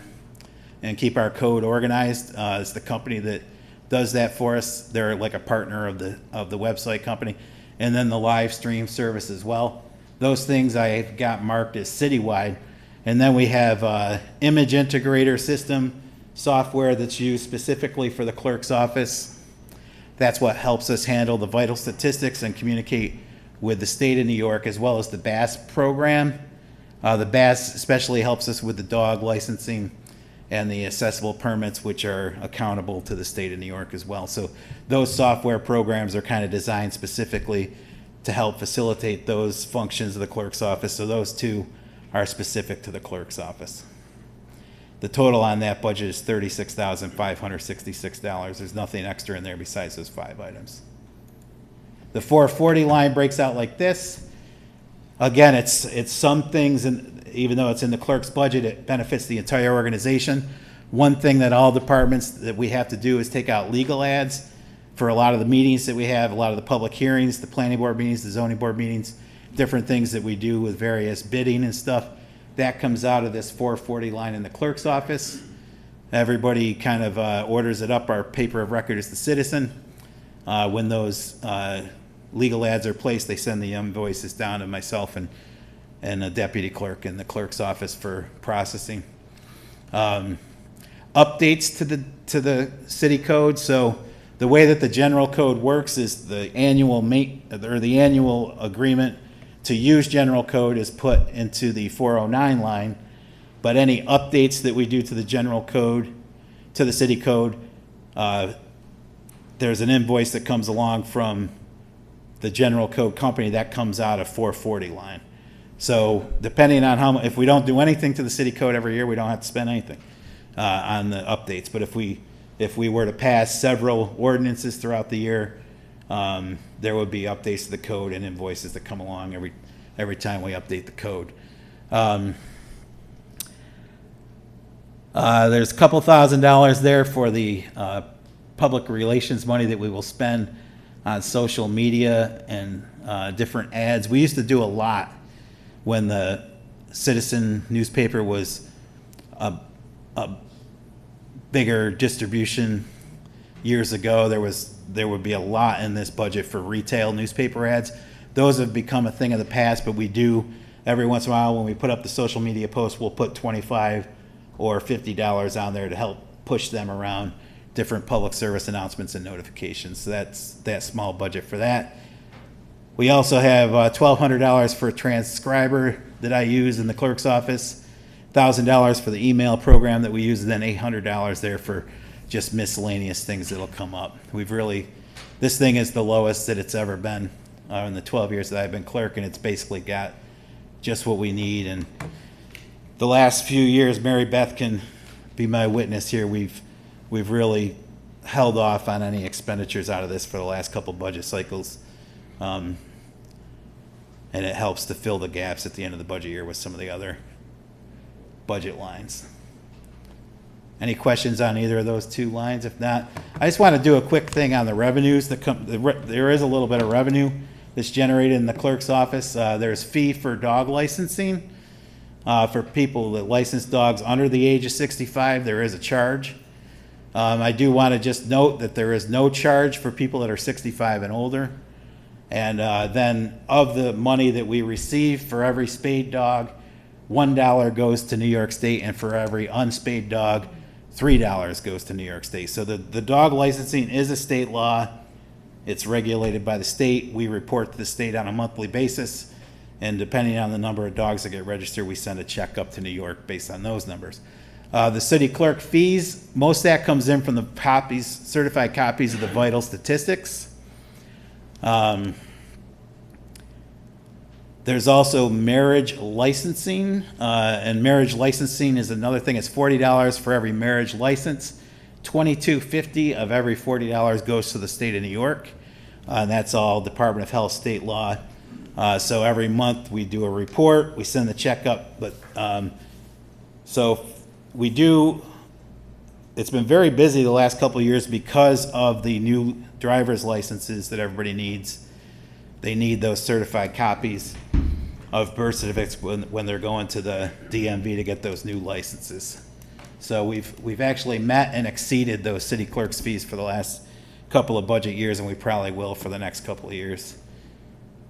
and keep our code organized. It's the company that does that for us. They're like a partner of the website company. And then the live stream service as well. Those things I've got marked as citywide. And then we have image integrator system software that's used specifically for the clerk's office. That's what helps us handle the vital statistics and communicate with the state of New York, as well as the BAS program. The BAS especially helps us with the dog licensing and the accessible permits, which are accountable to the state of New York as well. So those software programs are kind of designed specifically to help facilitate those functions of the clerk's office. So those 2 are specific to the clerk's office. The total on that budget is $36,566. There's nothing extra in there besides those 5 items. The 440 line breaks out like this. Again, it's some things, and even though it's in the clerk's budget, it benefits the entire organization. One thing that all departments that we have to do is take out legal ads for a lot of the meetings that we have, a lot of the public hearings, the planning board meetings, the zoning board meetings, different things that we do with various bidding and stuff. That comes out of this 440 line in the clerk's office. Everybody kind of orders it up. Our paper of record is the citizen. When those legal ads are placed, they send the invoices down to myself and a deputy clerk in the clerk's office for processing. Updates to the city code. So the way that the general code works is the annual agreement to use general code is put into the 409 line, but any updates that we do to the general code, to the city code, there's an invoice that comes along from the general code company that comes out of 440 line. So depending on how much, if we don't do anything to the city code every year, we don't have to spend anything on the updates. But if we were to pass several ordinances throughout the year, there would be updates to the code and invoices that come along every time we update the code. There's a couple $1,000s there for the public relations money that we will spend on social media and different ads. We used to do a lot when the Citizen newspaper was a bigger distribution years ago, there would be a lot in this budget for retail newspaper ads. Those have become a thing of the past, but we do, every once in a while, when we put up the social media posts, we'll put $25 or $50 on there to help push them around different public service announcements and notifications. So that's that small budget for that. We also have $1,200 for a transcriber that I use in the clerk's office, $1,000 for the email program that we use, and then $800 there for just miscellaneous things that'll come up. This thing is the lowest that it's ever been in the 12 years that I've been clerk, and it's basically got just what we need. And the last few years, Mary Beth can be my witness here, we've really held off on any expenditures out of this for the last couple budget cycles. And it helps to fill the gaps at the end of the budget year with some of the other budget lines. Any questions on either of those two lines? If not, I just want to do a quick thing on the revenues. There is a little bit of revenue that's generated in the clerk's office. There's fee for dog licensing. For people that license dogs under the age of 65, there is a charge. I do want to just note that there is no charge for people that are 65 and older. And then of the money that we receive for every spayed dog, $1 goes to New York State, and for every unspayed dog, $3 goes to New York State. So the dog licensing is a state law. It's regulated by the state. We report to the state on a monthly basis, and depending on the number of dogs that get registered, we send a check up to New York based on those numbers. The city clerk fees, most of that comes in from the copies, certified copies of the vital statistics. There's also marriage licensing, and marriage licensing is another thing. It's $40 for every marriage license. $22.50 of every $40 goes to the state of New York, and that's all Department of Health state law. So every month we do a report, we send the check up, but so we do. It's been very busy the last couple of years because of the new driver's licenses that everybody needs. They need those certified copies of birth certificates when they're going to the DMV to get those new licenses. So we've actually met and exceeded those city clerk's fees for the last couple of budget years, and we probably will for the next couple of years.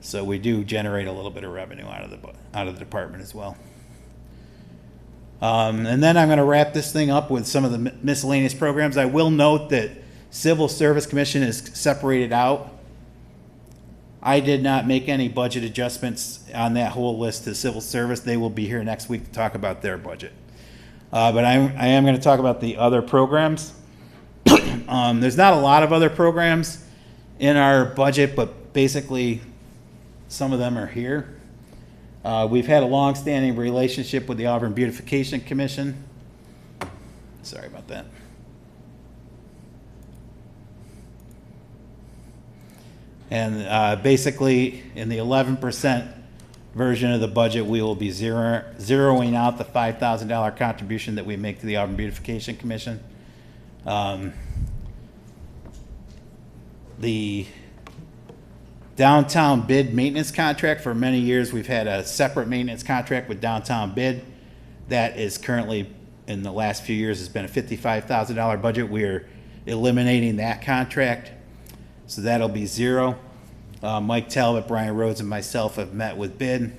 So we do generate a little bit of revenue out of the department as well. And then I'm going to wrap this thing up with some of the miscellaneous programs. I will note that Civil Service Commission is separated out. I did not make any budget adjustments on that whole list to civil service. They will be here next week to talk about their budget. But I am going to talk about the other programs. There's not a lot of other programs in our budget, but basically some of them are here. We've had a long-standing relationship with the Auburn Beautification Commission. Sorry about that. And basically, in the 11% version of the budget, we will be zeroing out the $5,000 contribution that we make to the Auburn Beautification Commission. The downtown bid maintenance contract, for many years we've had a separate maintenance contract with downtown bid. That is currently, in the last few years, has been a $55,000 budget. We're eliminating that contract. So that'll be zero. Mike Talbot, Brian Rhodes, and myself have met with bid.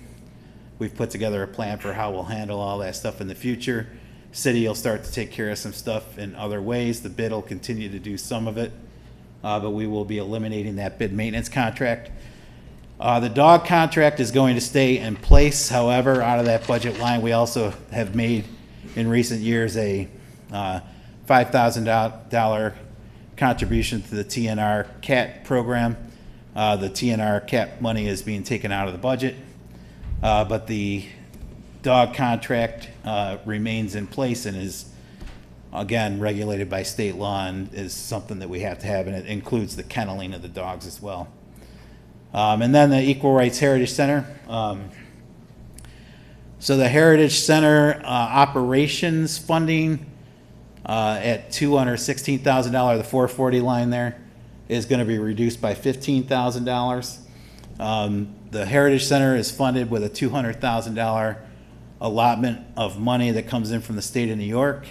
We've put together a plan for how we'll handle all that stuff in the future. City will start to take care of some stuff in other ways. The bid will continue to do some of it, but we will be eliminating that bid maintenance contract. The dog contract is going to stay in place. However, out of that budget line, we also have made in recent years a $5,000 contribution to the TNR CAT program. The TNR CAT money is being taken out of the budget, but the dog contract remains in place and is, again, regulated by state law and is something that we have to have, and it includes the kenneling of the dogs as well. And then the Equal Rights Heritage Center. So the Heritage Center operations funding at $216,000, the 440 line there, is going to be reduced by $15,000. The Heritage Center is funded with a $200,000 allotment of money that comes in from the state of New York.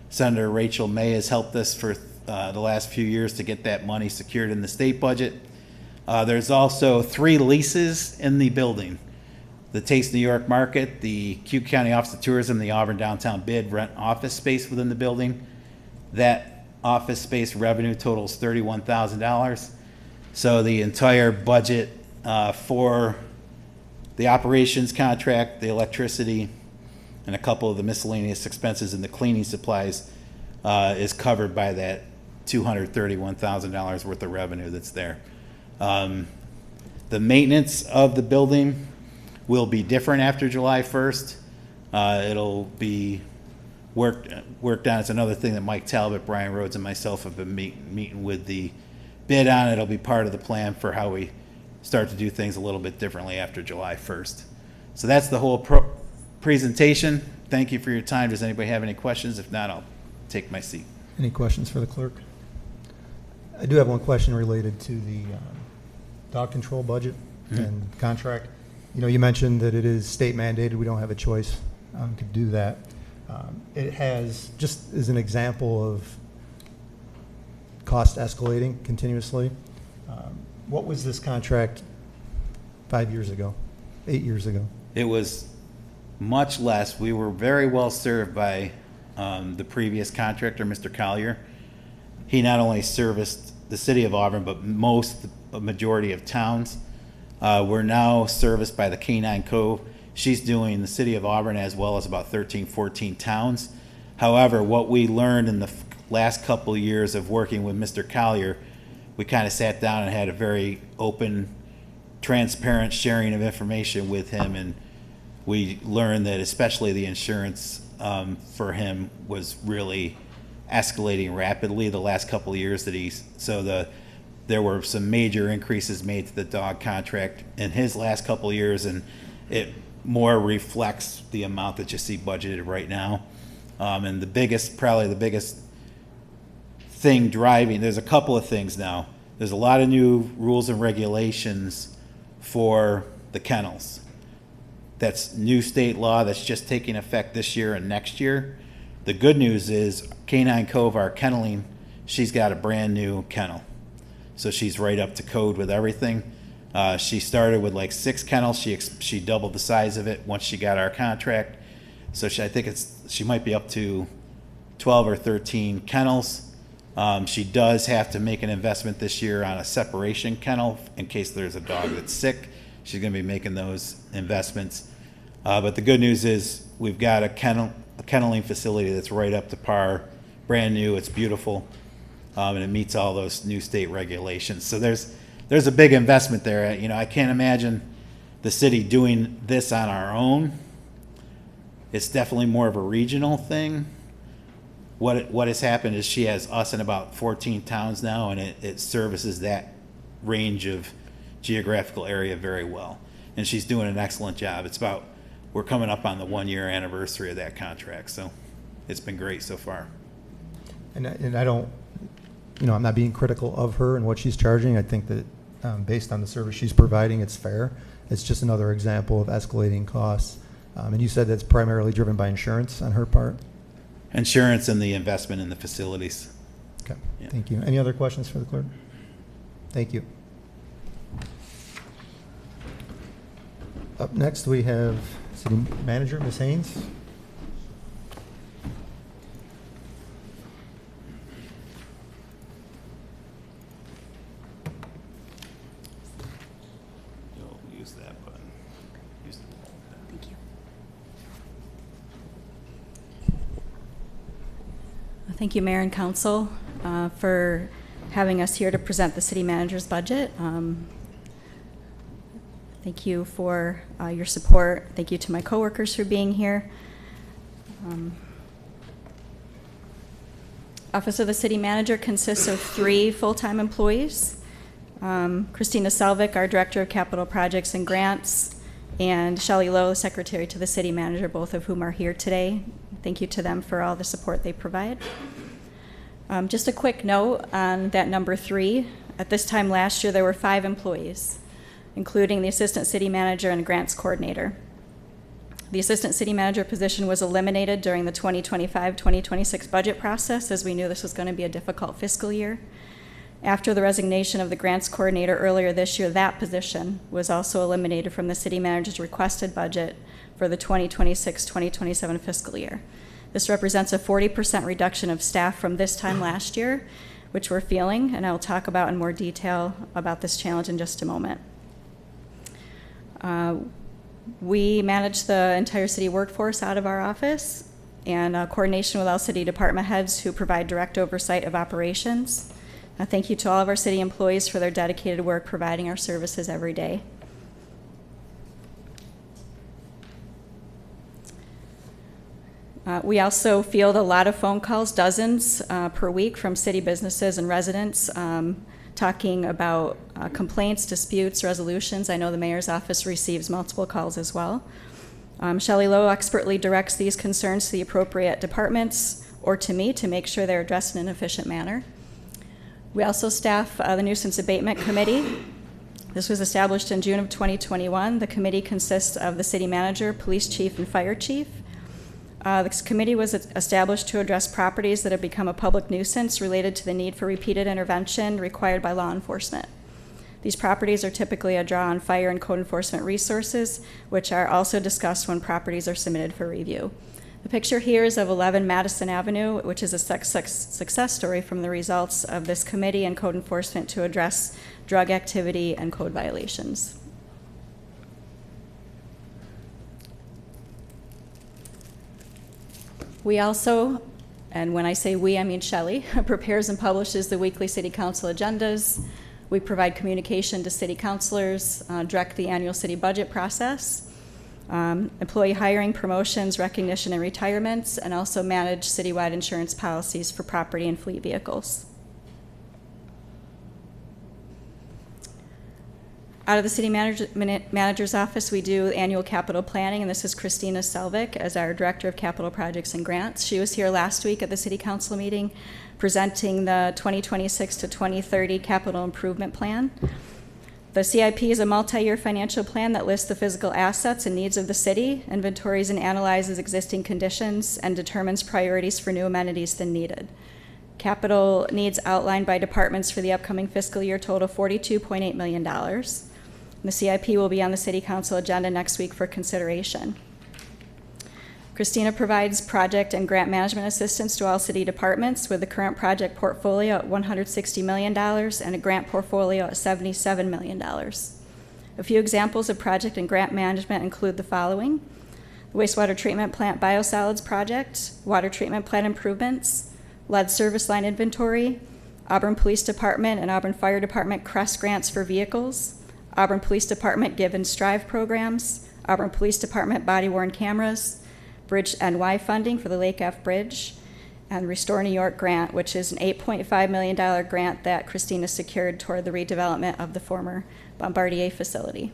Senator Rachel May has helped us for the last few years to get that money secured in the state budget. There's also 3 leases in the building. The Taste New York Market, the Cuyahoga County Office of Tourism, the Auburn Downtown Bid rent office space within the building. That office space revenue totals $31,000. So the entire budget for the operations contract, the electricity, and a couple of the miscellaneous expenses and the cleaning supplies is covered by that $231,000 worth of revenue that's there. The maintenance of the building will be different after July 1st. It'll be worked on. It's another thing that Mike Talbot, Brian Rhodes, and myself have been meeting with the bid on. It'll be part of the plan for how we start to do things a little bit differently after July 1st. So that's the whole presentation. Thank you for your time. Does anybody have any questions? If not, I'll take my seat. Any questions for the clerk? I do have one question related to the dog control budget and contract. You know, you mentioned that it is state mandated. We don't have a choice to do that. It has, just as an example of cost escalating continuously, what was this contract 5 years ago, 8 years ago? It was much less. We were very well served by the previous contractor, Mr. Collier. He not only serviced the city of Auburn, but a majority of towns. We're now serviced by the Canine Cove. She's doing the city of Auburn as well as about 13, 14 towns. However, what we learned in the last couple of years of working with Mr. Collier, we kind of sat down and had a very open, transparent sharing of information with him, and we learned that especially the insurance for him was really escalating rapidly the last couple of years there were some major increases made to the dog contract in his last couple of years, and it more reflects the amount that you see budgeted right now. And probably the biggest thing driving, there's a couple of things now. There's a lot of new rules and regulations for the kennels. That's new state law that's just taking effect this year and next year. The good news is Canine Cove, our kenneling, she's got a brand new kennel. So she's right up to code with everything. She started with like 6 kennels. She doubled the size of it once she got our contract. So I think she might be up to 12 or 13 kennels. She does have to make an investment this year on a separation kennel in case there's a dog that's sick. She's going to be making those investments. But the good news is we've got a kenneling facility that's right up to par, brand new. It's beautiful. And it meets all those new state regulations. So there's a big investment there. You know, I can't imagine the city doing this on our own. It's definitely more of a regional thing. What has happened is she has us in about 14 towns now, and it services that range of geographical area very well. And she's doing an excellent job. We're coming up on the 1-year anniversary of that contract, so it's been great so far. And I don't, you know, I'm not being critical of her and what she's charging. I think that based on the service she's providing, it's fair. It's just another example of escalating costs. And you said that's primarily driven by insurance on her part? Insurance and the investment in the facilities. Okay, Yeah. Thank you. Any other questions for the clerk? Thank you. Up next, we have City Manager, Ms. Haynes. You'll use that button. Use the button. Thank you. Thank you, Mayor and Council, for having us here to present the City Manager's budget. Thank you for your support. Thank you to my coworkers for being here. Office of the City Manager consists of 3 full-time employees. Christina Selvik, our Director of Capital Projects and Grants, and Shelley Lowe, Secretary to the City Manager, both of whom are here today. Thank you to them for all the support they provide. Just a quick note on that number 3. At this time last year, there were 5 employees, including the Assistant City Manager and Grants Coordinator. The assistant city manager position was eliminated during the 2025-2026 budget process, as we knew this was going to be a difficult fiscal year. After the resignation of the grants coordinator earlier this year, that position was also eliminated from the city manager's requested budget for the 2026-2027 fiscal year. This represents a 40% reduction of staff from this time last year, which we're feeling, and I'll talk about in more detail about this challenge in just a moment. We manage the entire city workforce out of our office, and coordination with all city department heads who provide direct oversight of operations. Thank you to all of our city employees for their dedicated work providing our services every day. We also field a lot of phone calls, dozens per week, from city businesses and residents talking about complaints, disputes, resolutions. I know the mayor's office receives multiple calls as well. Shelley Lowe expertly directs these concerns to the appropriate departments or to me to make sure they're addressed in an efficient manner. We also staff the Nuisance Abatement Committee. This was established in June of 2021. The committee consists of the city manager, police chief, and fire chief. This committee was established to address properties that have become a public nuisance related to the need for repeated intervention required by law enforcement. These properties are typically a draw on fire and code enforcement resources, which are also discussed when properties are submitted for review. The picture here is of 11 Madison Avenue, which is a success story from the results of this committee and code enforcement to address drug activity and code violations. We also, and when I say we, I mean Shelley, prepares and publishes the weekly city council agendas. We provide communication to city councilors, direct the annual city budget process, employee hiring, promotions, recognition, and retirements, and also manage citywide insurance policies for property and fleet vehicles. Out of the city manager's office, we do annual capital planning, and this is Christina Selvik as our director of capital projects and grants. She was here last week at the city council meeting presenting the 2026 to 2030 capital improvement plan. The CIP is a multi-year financial plan that lists the physical assets and needs of the city, inventories and analyzes existing conditions, and determines priorities for new amenities than needed. Capital needs outlined by departments for the upcoming fiscal year total $42.8 million. The CIP will be on the city council agenda next week for consideration. Christina provides project and grant management assistance to all city departments with the current project portfolio at $160 million and a grant portfolio at $77 million. A few examples of project and grant management include the following: the wastewater treatment plant biosolids project, water treatment plant improvements, lead service line inventory, Auburn Police Department and Auburn Fire Department CREST grants for vehicles, Auburn Police Department Give and Strive programs, Auburn Police Department body-worn cameras, Bridge NY funding for the Lake F Bridge, and Restore New York grant, which is an $8.5 million grant that Christina secured toward the redevelopment of the former Bombardier facility.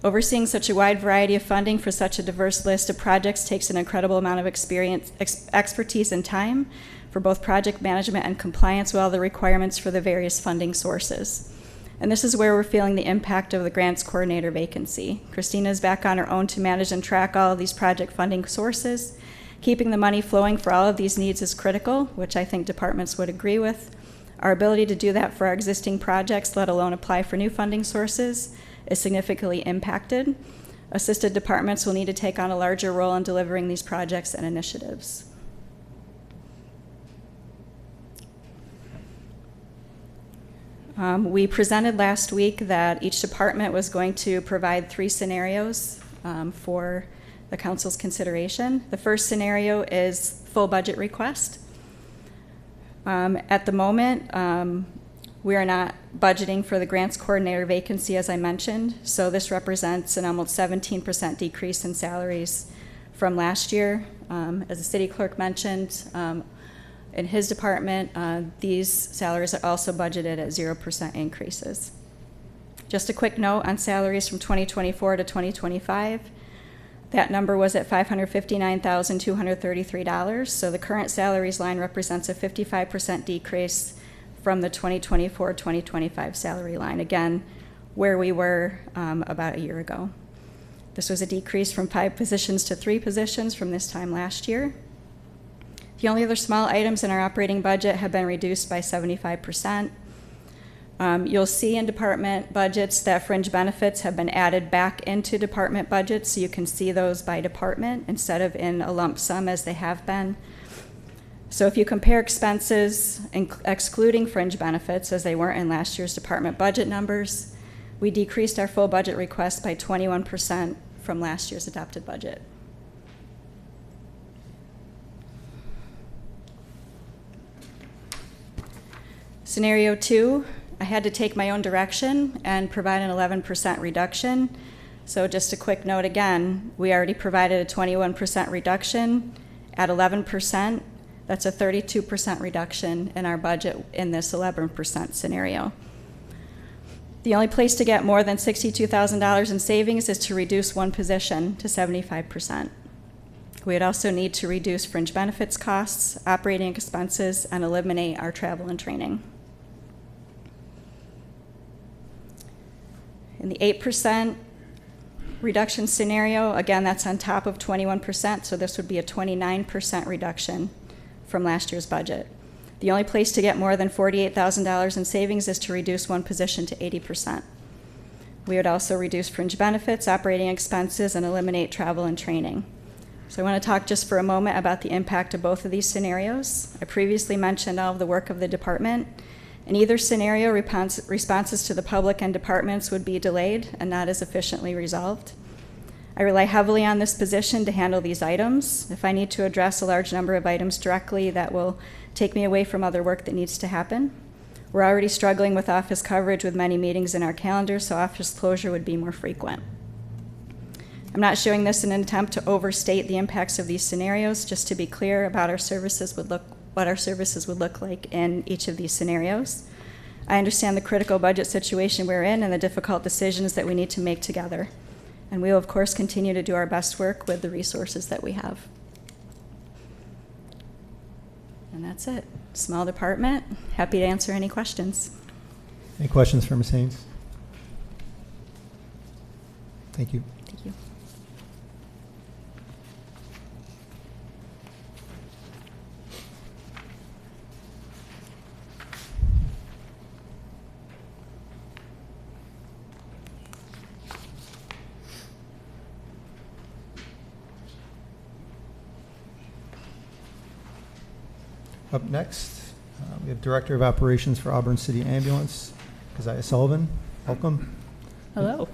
Overseeing such a wide variety of funding for such a diverse list of projects takes an incredible amount of experience, expertise, and time for both project management and compliance with all the requirements for the various funding sources. And this is where we're feeling the impact of the grants coordinator vacancy. Christina is back on her own to manage and track all of these project funding sources. Keeping the money flowing for all of these needs is critical, which I think departments would agree with. Our ability to do that for our existing projects, let alone apply for new funding sources, is significantly impacted. Assisted departments will need to take on a larger role in delivering these projects and initiatives. We presented last week that each department was going to provide 3 scenarios for the council's consideration. The first scenario is full budget request. At the moment, we are not budgeting for the grants coordinator vacancy, as I mentioned, so this represents an almost 17% decrease in salaries from last year. As the city clerk mentioned, in his department, these salaries are also budgeted at 0% increases. Just a quick note on salaries from 2024 to 2025. That number was at $559,233, so the current salaries line represents a 55% decrease from the 2024-2025 salary line, again, where we were about a year ago. This was a decrease from 5 positions to 3 positions from this time last year. The only other small items in our operating budget have been reduced by 75%. You'll see in department budgets that fringe benefits have been added back into department budgets, so you can see those by department instead of in a lump sum as they have been. So if you compare expenses excluding fringe benefits as they weren't in last year's department budget numbers, we decreased our full budget request by 21% from last year's adopted budget. Scenario 2, I had to take my own direction and provide an 11% reduction. So just a quick note again, we already provided a 21% reduction. At 11%, that's a 32% reduction in our budget in this 11% scenario. The only place to get more than $62,000 in savings is to reduce one position to 75%. We would also need to reduce fringe benefits costs, operating expenses, and eliminate our travel and training. In the 8% reduction scenario, again, that's on top of 21%, so this would be a 29% reduction from last year's budget. The only place to get more than $48,000 in savings is to reduce one position to 80%. We would also reduce fringe benefits, operating expenses, and eliminate travel and training. So I want to talk just for a moment about the impact of both of these scenarios. I previously mentioned all of the work of the department. In either scenario, responses to the public and departments would be delayed and not as efficiently resolved. I rely heavily on this position to handle these items. If I need to address a large number of items directly, that will take me away from other work that needs to happen. We're already struggling with office coverage with many meetings in our calendar, so office closure would be more frequent. I'm not showing this in an attempt to overstate the impacts of these scenarios, just to be clear about what our services would look like in each of these scenarios. I understand the critical budget situation we're in and the difficult decisions that we need to make together. And we will, of course, continue to do our best work with the resources that we have. And that's it. Small department. Happy to answer any questions. Any questions for Ms. Haynes? Thank you. Thank you. Up next, we have Director of Operations for Auburn City Ambulance, Keziah Sullivan. Welcome. Hello.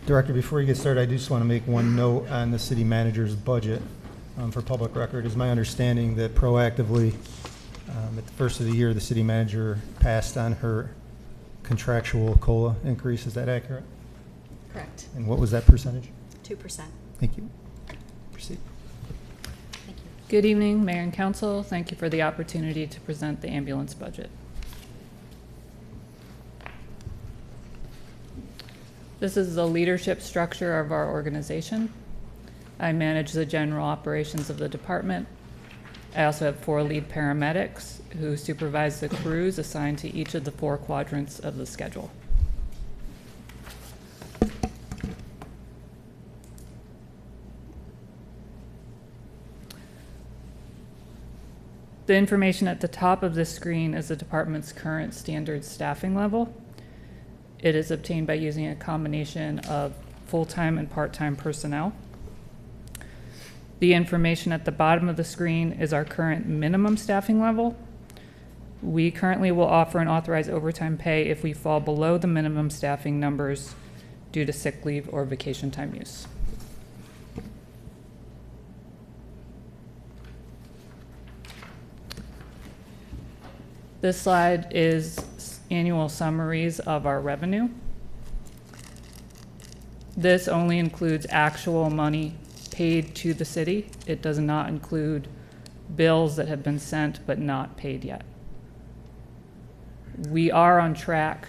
Director, before you get started, I just want to make one note on the city manager's budget. For public record, it's my understanding that proactively, at the first of the year, the city manager passed on her contractual COLA increase. Is that accurate? Correct. And what was that percentage? 2%. Thank you. Proceed. Thank you. Good evening, Mayor and Council. Thank you for the opportunity to present the ambulance budget. This is the leadership structure of our organization. I manage the general operations of the department. I also have 4 lead paramedics who supervise the crews assigned to each of the 4 quadrants of the schedule. The information at the top of this screen is the department's current standard staffing level. It is obtained by using a combination of full-time and part-time personnel. The information at the bottom of the screen is our current minimum staffing level. We currently will offer and authorize overtime pay if we fall below the minimum staffing numbers due to sick leave or vacation time use. This slide is annual summaries of our revenue. This only includes actual money paid to the city. It does not include bills that have been sent but not paid yet. We are on track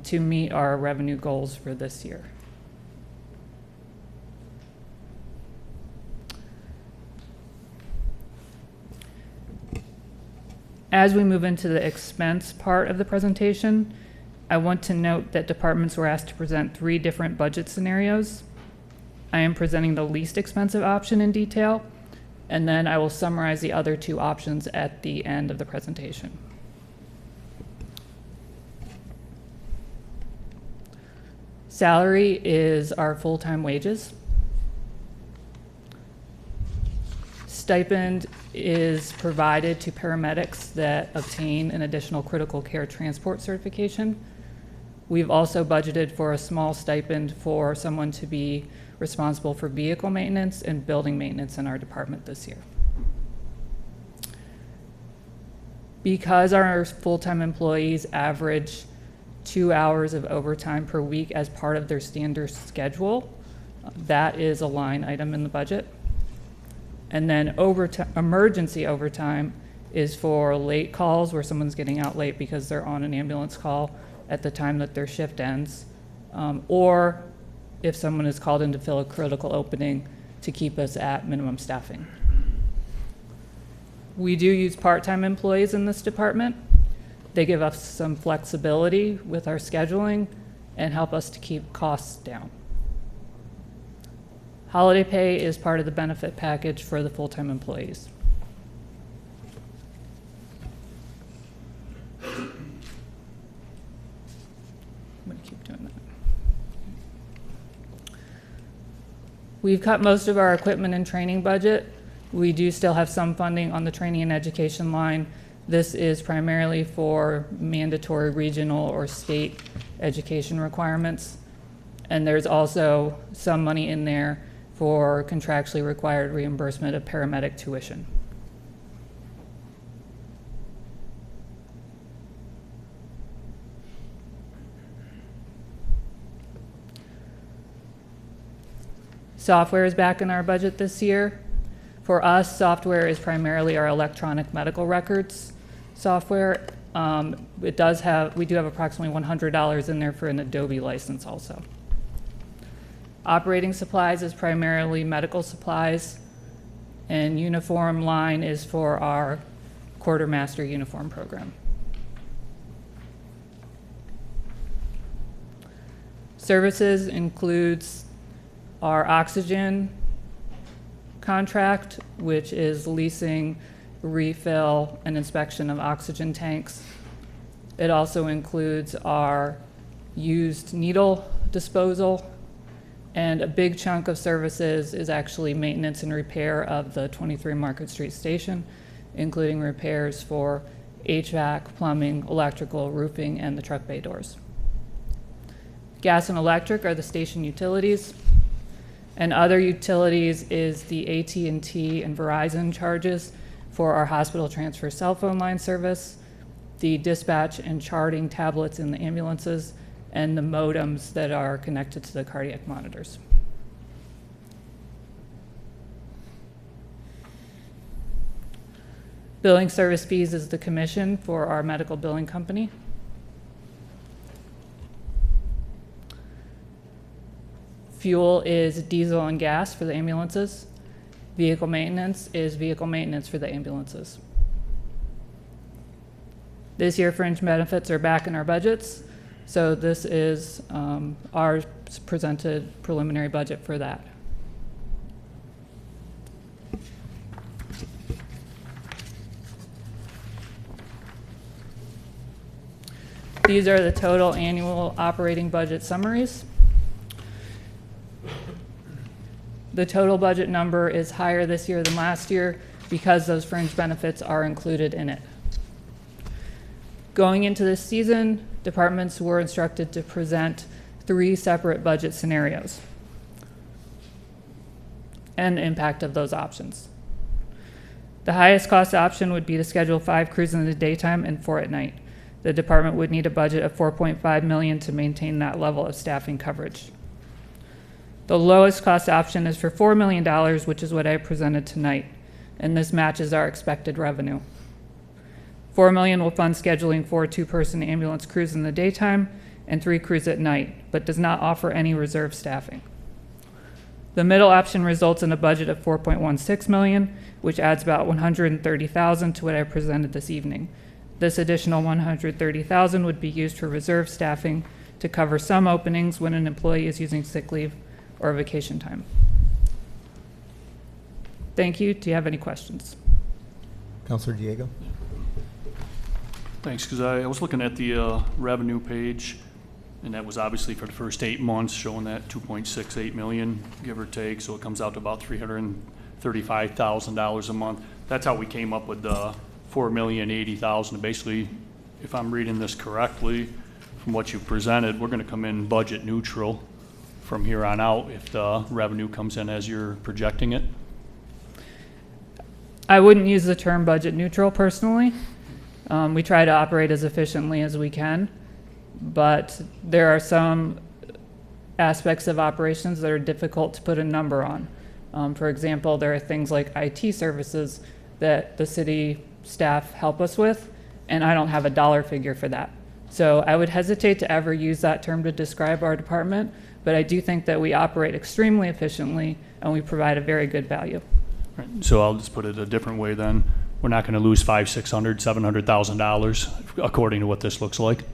to meet our revenue goals for this year. As we move into the expense part of the presentation, I want to note that departments were asked to present 3 different budget scenarios. I am presenting the least expensive option in detail, and then I will summarize the other two options at the end of the presentation. Salary is our full-time wages. Stipend is provided to paramedics that obtain an additional critical care transport certification. We've also budgeted for a small stipend for someone to be responsible for vehicle maintenance and building maintenance in our department this year. Because our full-time employees average 2 hours of overtime per week as part of their standard schedule, that is a line item in the budget. And then emergency overtime is for late calls where someone's getting out late because they're on an ambulance call at the time that their shift ends, or if someone is called in to fill a critical opening to keep us at minimum staffing. We do use part-time employees in this department. They give us some flexibility with our scheduling and help us to keep costs down. Holiday pay is part of the benefit package for the full-time employees. I'm going to keep doing that. We've cut most of our equipment and training budget. We do still have some funding on the training and education line. This is primarily for mandatory regional or state education requirements. And there's also some money in there for contractually required reimbursement of paramedic tuition. Software is back in our budget this year. For us, software is primarily our electronic medical records software. We do have approximately $100 in there for an Adobe license also. Operating supplies is primarily medical supplies, and uniform line is for our quartermaster uniform program. Services includes our oxygen contract, which is leasing, refill, and inspection of oxygen tanks. It also includes our used needle disposal, and a big chunk of services is actually maintenance and repair of the 23 Market Street station, including repairs for HVAC, plumbing, electrical, roofing, and the truck bay doors. Gas and electric are the station utilities. And other utilities is the AT&T and Verizon charges for our hospital transfer cell phone line service, the dispatch and charting tablets in the ambulances, and the modems that are connected to the cardiac monitors. Billing service fees is the commission for our medical billing company. Fuel is diesel and gas for the ambulances. Vehicle maintenance is vehicle maintenance for the ambulances. This year, fringe benefits are back in our budgets, so this is our presented preliminary budget for that. These are the total annual operating budget summaries. The total budget number is higher this year than last year because those fringe benefits are included in it. Going into this season, departments were instructed to present 3 separate budget scenarios and the impact of those options. The highest cost option would be to schedule 5 crews in the daytime and 4 at night. The department would need a budget of $4.5 million to maintain that level of staffing coverage. The lowest cost option is for $4 million, which is what I presented tonight, and this matches our expected revenue. $4 million will fund scheduling 4 two-person ambulance crews in the daytime and 3 crews at night, but does not offer any reserve staffing. The middle option results in a budget of $4.16 million, which adds about $130,000 to what I presented this evening. This additional $130,000 would be used for reserve staffing to cover some openings when an employee is using sick leave or vacation time. Thank you. Do you have any questions? Counselor Diego? Thanks, because I was looking at the revenue page, and that was obviously for the first 8 months, showing that 2.68 million, give or take, so it comes out to about $335,000 a month. That's how we came up with the $4,080,000. Basically, if I'm reading this correctly, from what you've presented, we're going to come in budget neutral from here on out if the revenue comes in as you're projecting it. I wouldn't use the term budget neutral personally. We try to operate as efficiently as we can, but there are some aspects of operations that are difficult to put a number on. For example, there are things like IT services that the city staff help us with, and I don't have a dollar figure for that. So I would hesitate to ever use that term to describe our department, but I do think that we operate extremely efficiently and we provide a very good value. Right. So I'll just put it a different way then. We're not going to lose $500,000, $600,000, $700,000 according to what this looks like.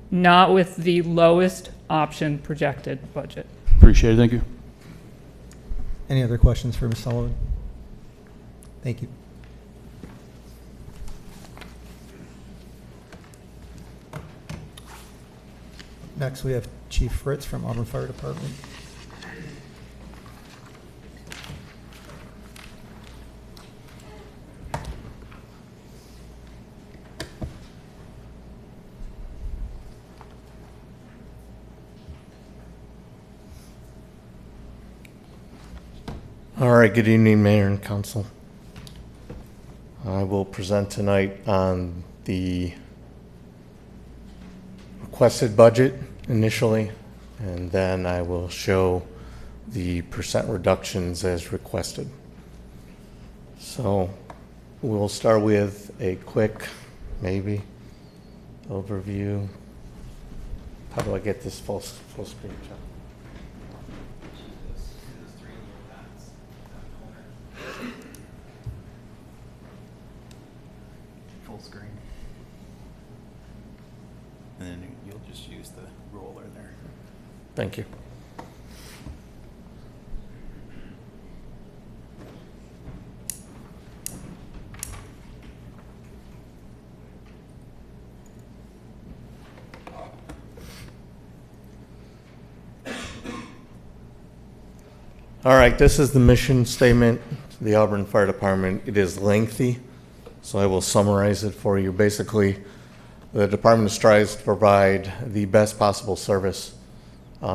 Not with the lowest option projected budget. Appreciate it. Thank you. Any other questions for Ms. Sullivan? Thank you. Next, we have Chief Fritz from Auburn Fire Department. All right, good evening, Mayor and Council. I will present tonight on the requested budget initially, and then I will show the percent reductions as requested. So we'll start with a quick, maybe, overview. How do I get this full screen, John? Full screen. And then you'll just use the roller there. Thank you. All right, this is the mission statement to the Auburn Fire Department. It is lengthy, so I will summarize it for you. Basically, the department strives to provide the best possible service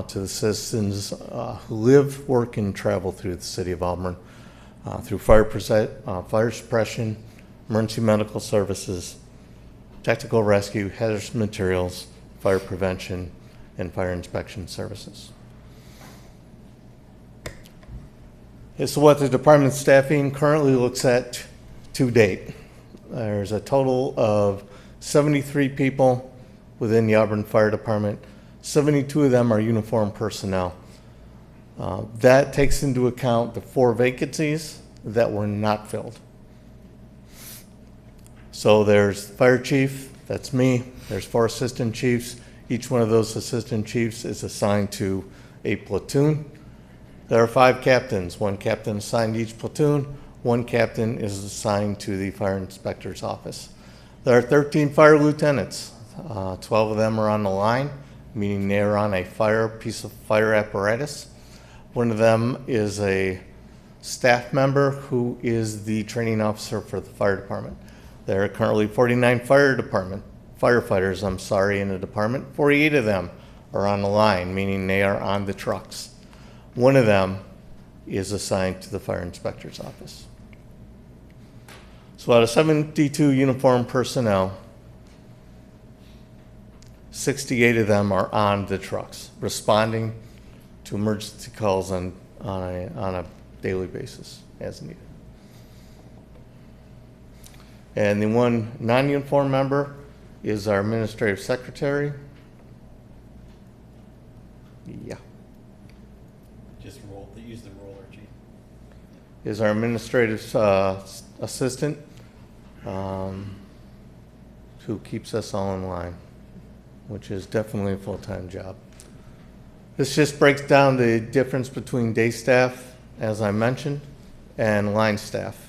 to the citizens who live, work, and travel through the city of Auburn through fire suppression, emergency medical services, technical rescue, hazardous materials, fire prevention, and fire inspection services. This is what the department's staffing currently looks at to date. There's a total of 73 people within the Auburn Fire Department. 72 of them are uniformed personnel. That takes into account the 4 vacancies that were not filled. So there's fire chief, that's me. There's 4 assistant chiefs. Each one of those assistant chiefs is assigned to a platoon. There are 5 captains, 1 captain assigned to each platoon, 1 captain is assigned to the fire inspector's office. There are 13 fire lieutenants. 12 of them are on the line, meaning they are on a piece of fire apparatus. One of them is a staff member who is the training officer for the fire department. There are currently 49 firefighters in the department. 48 of them are on the line, meaning they are on the trucks. One of them is assigned to the fire inspector's office. So out of 72 uniformed personnel, 68 of them are on the trucks, responding to emergency calls on a daily basis as needed. And the one non-uniformed member is our administrative secretary. Yeah. Just use the roller, Chief. Is our administrative assistant who keeps us all in line, which is definitely a full-time job. This just breaks down the difference between day staff as I mentioned, and line staff.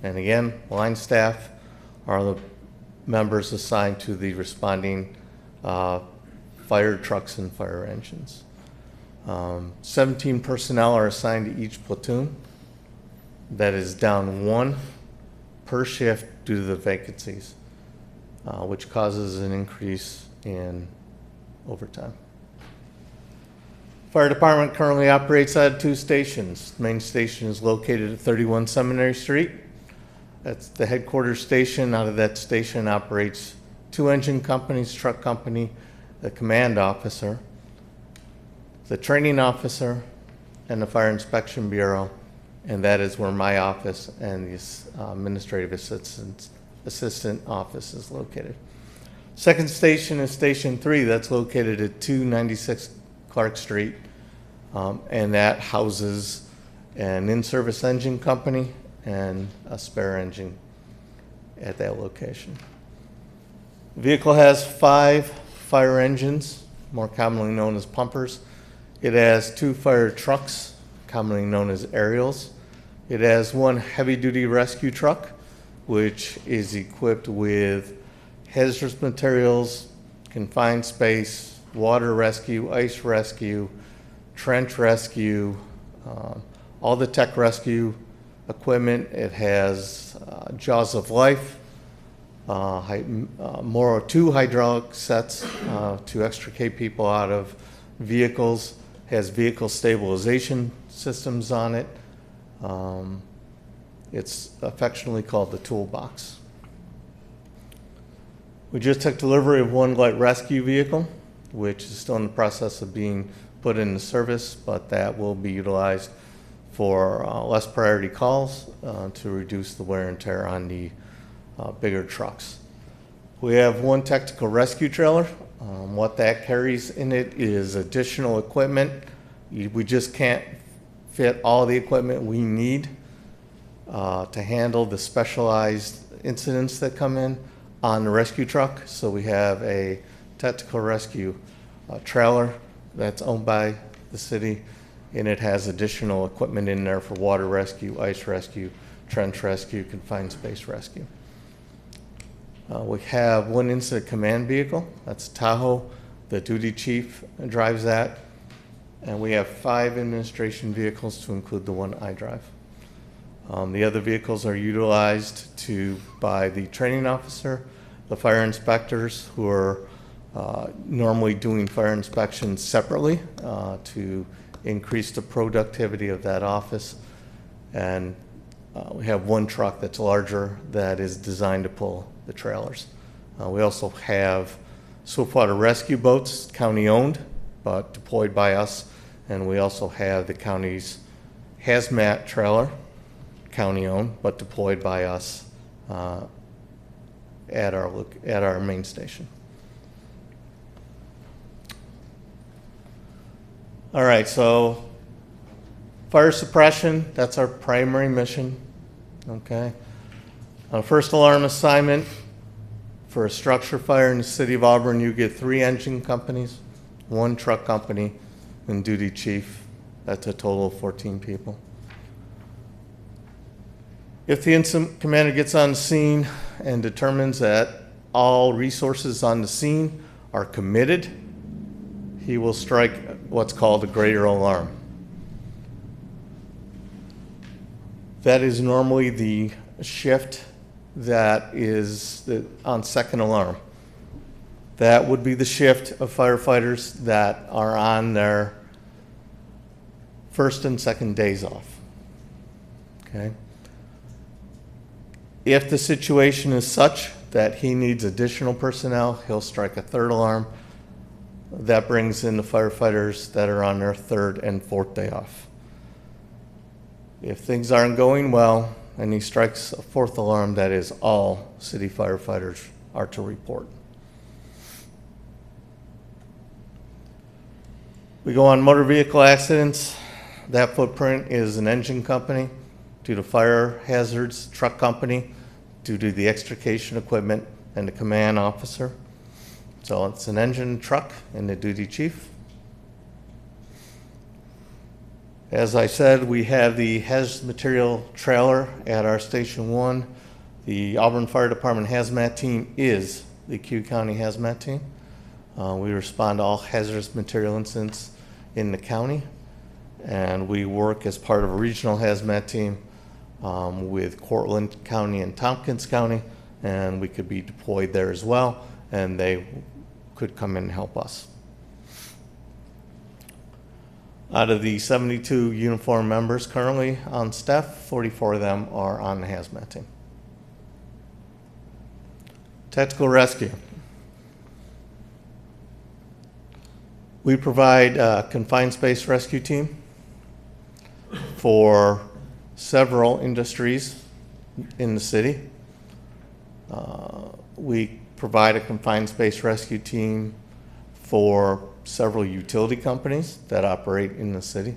And again, line staff are the members assigned to the responding fire trucks and fire engines. 17 personnel are assigned to each platoon. That is down 1 per shift due to the vacancies, which causes an increase in overtime. Fire department currently operates out of 2 stations. The main station is located at 31 Seminary Street. That's the headquarters station. Out of that station operates 2 engine companies, truck company, the command officer, the training officer, and the fire inspection bureau. And that is where my office and the administrative assistant office is located. Second station is Station 3. That's located at 296 Clark Street. And that houses an in-service engine company and a spare engine at that location. The vehicle has 5 fire engines, more commonly known as pumpers. It has 2 fire trucks, commonly known as aerials. It has 1 heavy-duty rescue truck, which is equipped with hazardous materials, confined space, water rescue, ice rescue, trench rescue, all the tech rescue equipment. It has Jaws of Life, 2 hydraulic sets to extricate people out of vehicles, has vehicle stabilization systems on it. It's affectionately called the toolbox. We just took delivery of 1 light rescue vehicle, which is still in the process of being put into service, but that will be utilized for less priority calls to reduce the wear and tear on the bigger trucks. We have 1 technical rescue trailer. What that carries in it is additional equipment. We just can't fit all the equipment we need to handle the specialized incidents that come in on the rescue truck. So we have a technical rescue trailer that's owned by the city, and it has additional equipment in there for water rescue, ice rescue, trench rescue, confined space rescue. We have 1 incident command vehicle. That's Tahoe. The duty chief drives that. And we have 5 administration vehicles to include the 1 I drive. The other vehicles are utilized by the training officer, the fire inspectors who are normally doing fire inspections separately to increase the productivity of that office. And we have 1 truck that's larger that is designed to pull the trailers. We also have swiftwater rescue boats, county owned, but deployed by us. And we also have the county's hazmat trailer, county owned, but deployed by us at our main station. All right, so fire suppression, that's our primary mission, okay? On a first alarm assignment for a structure fire in the city of Auburn, you get 3 engine companies, 1 truck company, and duty chief. That's a total of 14 people. If the incident commander gets on the scene and determines that all resources on the scene are committed, he will strike what's called a greater alarm. That is normally the shift that is on second alarm. That would be the shift of firefighters that are on their first and second days off. Okay? If the situation is such that he needs additional personnel, he'll strike a 3rd alarm. That brings in the firefighters that are on their 3rd and 4th day off. If things aren't going well and he strikes a 4th alarm, that is all city firefighters are to report. We go on motor vehicle accidents. That footprint is an engine company due to fire hazards, truck company due to the extrication equipment, and the command officer. So it's an engine, truck, and the duty chief. As I said, we have the hazardous material trailer at our Station 1. The Auburn Fire Department hazmat team is the Q County hazmat team. We respond to all hazardous material incidents in the county, and we work as part of a regional hazmat team with Cortland County and Tompkins County, and we could be deployed there as well, and they could come in and help us. Out of the 72 uniformed members currently on staff, 44 of them are on the hazmat team. Tactical rescue. We provide a confined space rescue team for several industries in the city. We provide a confined space rescue team for several utility companies that operate in the city.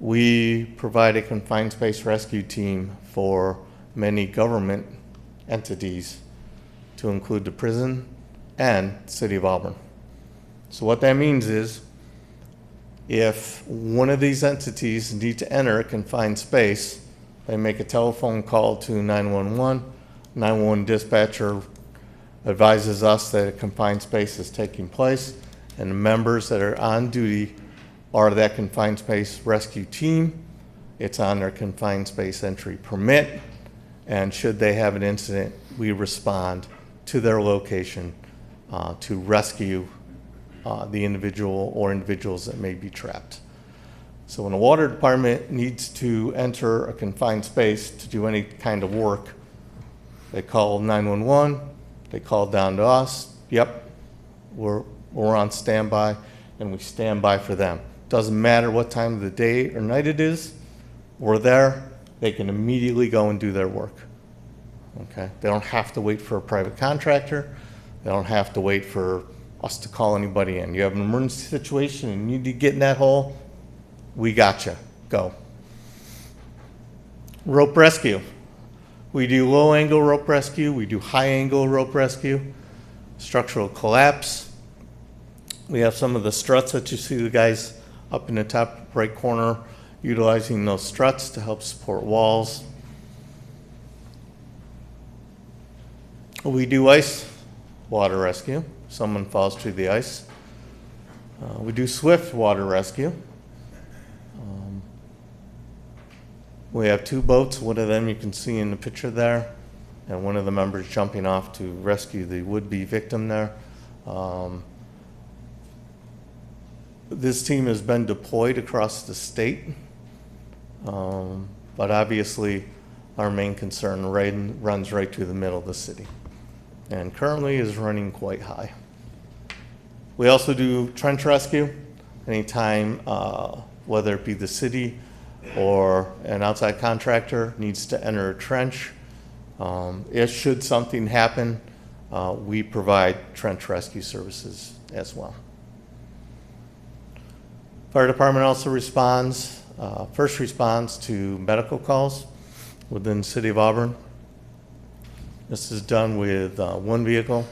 We provide a confined space rescue team for many government entities, to include the prison and the City of Auburn. So what that means is, if one of these entities need to enter a confined space, they make a telephone call to 911. 911 dispatcher advises us that a confined space is taking place, and the members that are on duty are that confined space rescue team. It's on their confined space entry permit, and should they have an incident, we respond to their location to rescue the individual or individuals that may be trapped. So when a water department needs to enter a confined space to do any kind of work, they call 911, they call down to us. Yep, we're on standby, and we stand by for them. Doesn't matter what time of the day or night it is, we're there. They can immediately go and do their work. Okay, they don't have to wait for a private contractor. They don't have to wait for us to call anybody in. You have an emergency situation and you need to get in that hole, we gotcha, go. Rope rescue. We do low angle rope rescue, we do high angle rope rescue, structural collapse. We have some of the struts that you see the guys up in the top right corner utilizing those struts to help support walls. We do ice water rescue. Someone falls through the ice. We do swift water rescue. We have two boats. One of them you can see in the picture there, and one of the members jumping off to rescue the would-be victim there. This team has been deployed across the state, but obviously our main concern runs right through the middle of the city, and currently is running quite high. We also do trench rescue. Anytime, whether it be the city or an outside contractor needs to enter a trench, if should something happen, we provide trench rescue services as well. Fire department also responds, first responds to medical calls within the City of Auburn. This is done with one vehicle,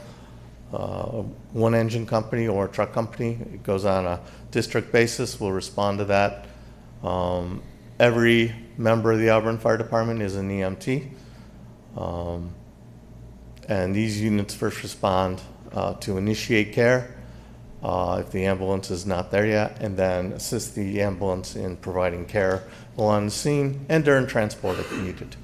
one engine company or truck company. It goes on a district basis. We'll respond to that. Every member of the Auburn Fire Department is an EMT. And these units first respond to initiate care if the ambulance is not there yet, and then assist the ambulance in providing care while on the scene and during transport if needed.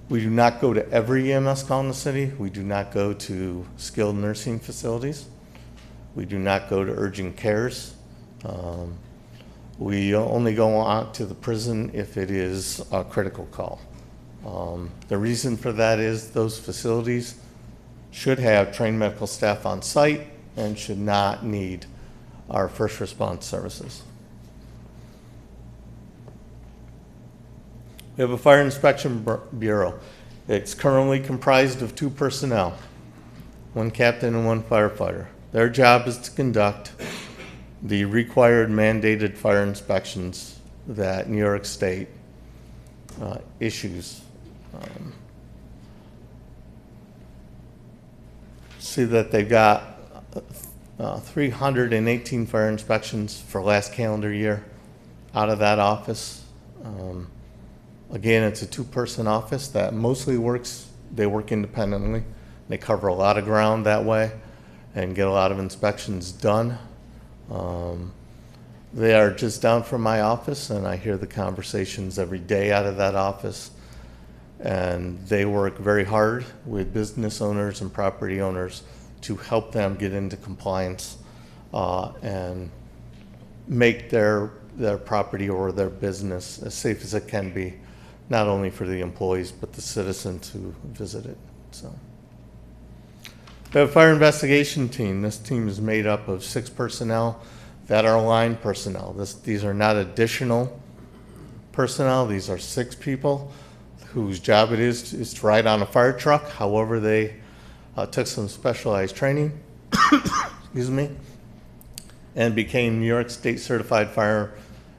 We do not go to every EMS call in the city. We do not go to skilled nursing facilities. We do not go to urgent cares. We only go on to the prison if it is a critical call. The reason for that is those facilities should have trained medical staff on site and should not need our first response services. We have a fire inspection bureau. It's currently comprised of 2 personnel, 1 captain and 1 firefighter. Their job is to conduct the required mandated fire inspections that New York State issues. See that they've got 318 fire inspections for last calendar year out of that office. Again, it's a two-person office that mostly they work independently. They cover a lot of ground that way and get a lot of inspections done. They are just down from my office, and I hear the conversations every day out of that office. And they work very hard with business owners and property owners to help them get into compliance and make their property or their business as safe as it can be, not only for the employees but the citizens who visit it. So, we have a fire investigation team. This team is made up of 6 personnel that are line personnel. These are not additional personnel. These are 6 people whose job it is to ride on a fire truck. However, they took some specialized training, excuse me, and became New York State certified fire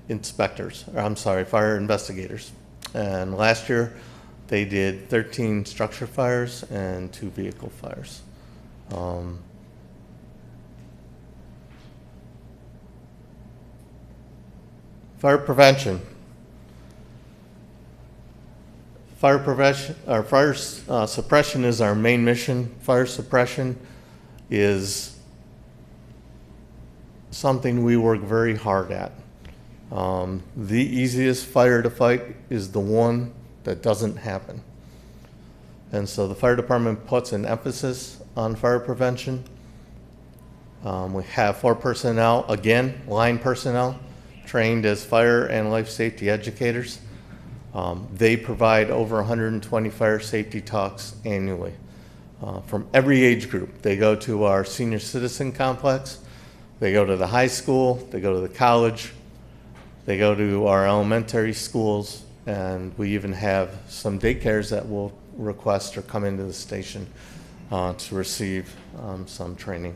fire investigators. And last year, they did 13 structure fires and 2 vehicle fires. Fire prevention. Fire prevention, or fire suppression is our main mission. Fire suppression is something we work very hard at. The easiest fire to fight is the one that doesn't happen. And so the fire department puts an emphasis on fire prevention. We have 4 personnel, again, line personnel, trained as fire and life safety educators. They provide over 120 fire safety talks annually from every age group. They go to our senior citizen complex, they go to the high school, they go to the college, they go to our elementary schools, and we even have some daycares that will request or come into the station to receive some training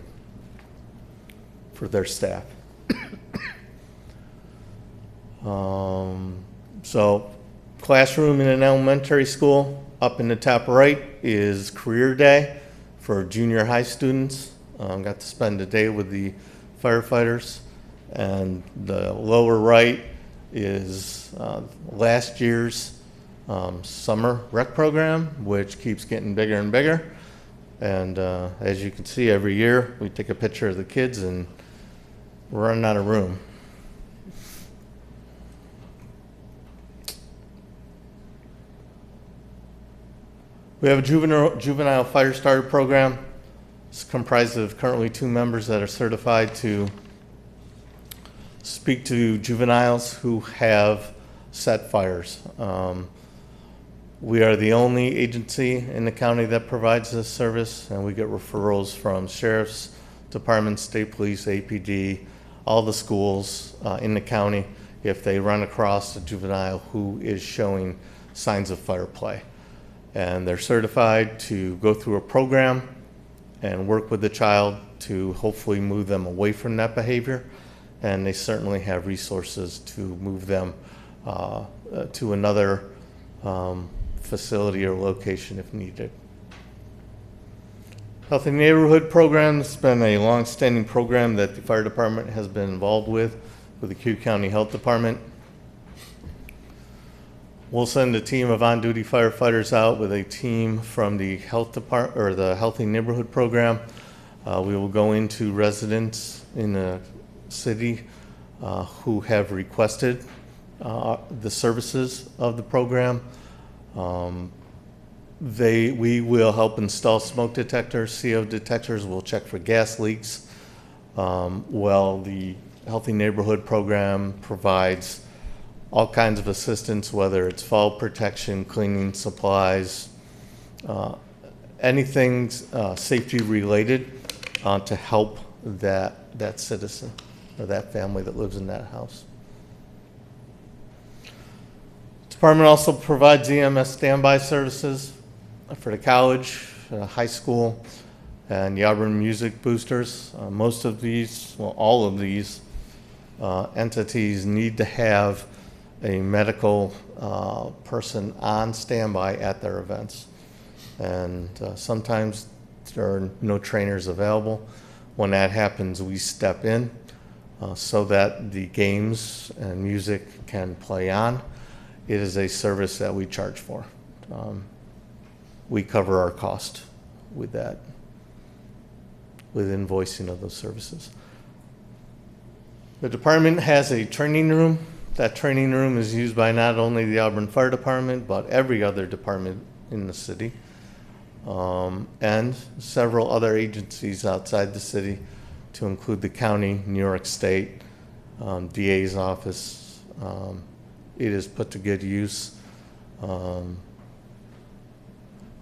for their staff. So classroom in an elementary school, up in the top right is career day for junior high students. Got to spend a day with the firefighters. And the lower right is last year's summer rec program, which keeps getting bigger and bigger. And as you can see, every year we take a picture of the kids and we're running out of room. We have a juvenile fire starter program. It's comprised of currently 2 members that are certified to speak to juveniles who have set fires. We are the only agency in the county that provides this service, and we get referrals from sheriff's departments, state police, APD, all the schools in the county if they run across a juvenile who is showing signs of fire play. And they're certified to go through a program and work with the child to hopefully move them away from that behavior. And they certainly have resources to move them to another facility or location if needed. Healthy Neighborhood Program has been a long-standing program that the fire department has been involved with the Q County Health Department. We'll send a team of on-duty firefighters out with a team from the health department or the Healthy Neighborhood Program. We will go into residents in the city who have requested the services of the program. We will help install smoke detectors, CO detectors. We'll check for gas leaks. Well, the Healthy Neighborhood Program provides all kinds of assistance, whether it's fall protection, cleaning supplies, anything safety related to help that citizen or that family that lives in that house. Department also provides EMS standby services for the college, high school, and the Auburn Music Boosters. Most of these, well, all of these entities need to have a medical person on standby at their events. And sometimes there are no trainers available. When that happens, we step in so that the games and music can play on. It is a service that we charge for. We cover our cost with that, with invoicing of those services. The department has a training room. That training room is used by not only the Auburn Fire Department, but every other department in the city, and several other agencies outside the city, to include the county, New York State, DA's office. It is put to good use.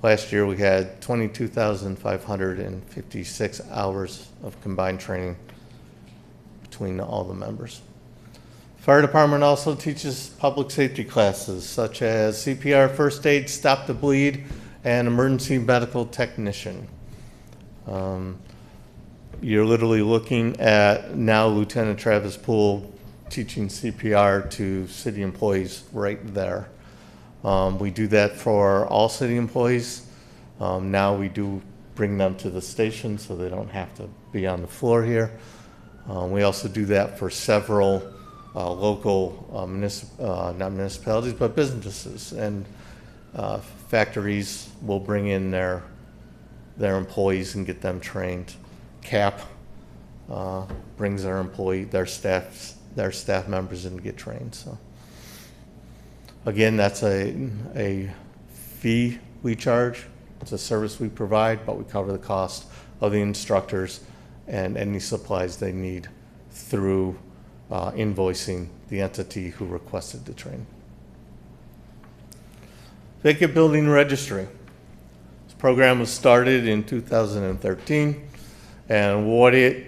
Last year we had 22,556 hours of combined training between all the members. Fire department also teaches public safety classes such as CPR, first aid, stop the bleed, and emergency medical technician. You're literally looking at now Lieutenant Travis Poole teaching CPR to city employees right there. We do that for all city employees. Now we do bring them to the station so they don't have to be on the floor here. We also do that for several local, not municipalities, but businesses and factories will bring in their employees and get them trained. CAP brings their staff members in to get trained. So again, that's a fee we charge. It's a service we provide, but we cover the cost of the instructors and any supplies they need through invoicing the entity who requested the training. Vacant building registry. This program was started in 2013, and what it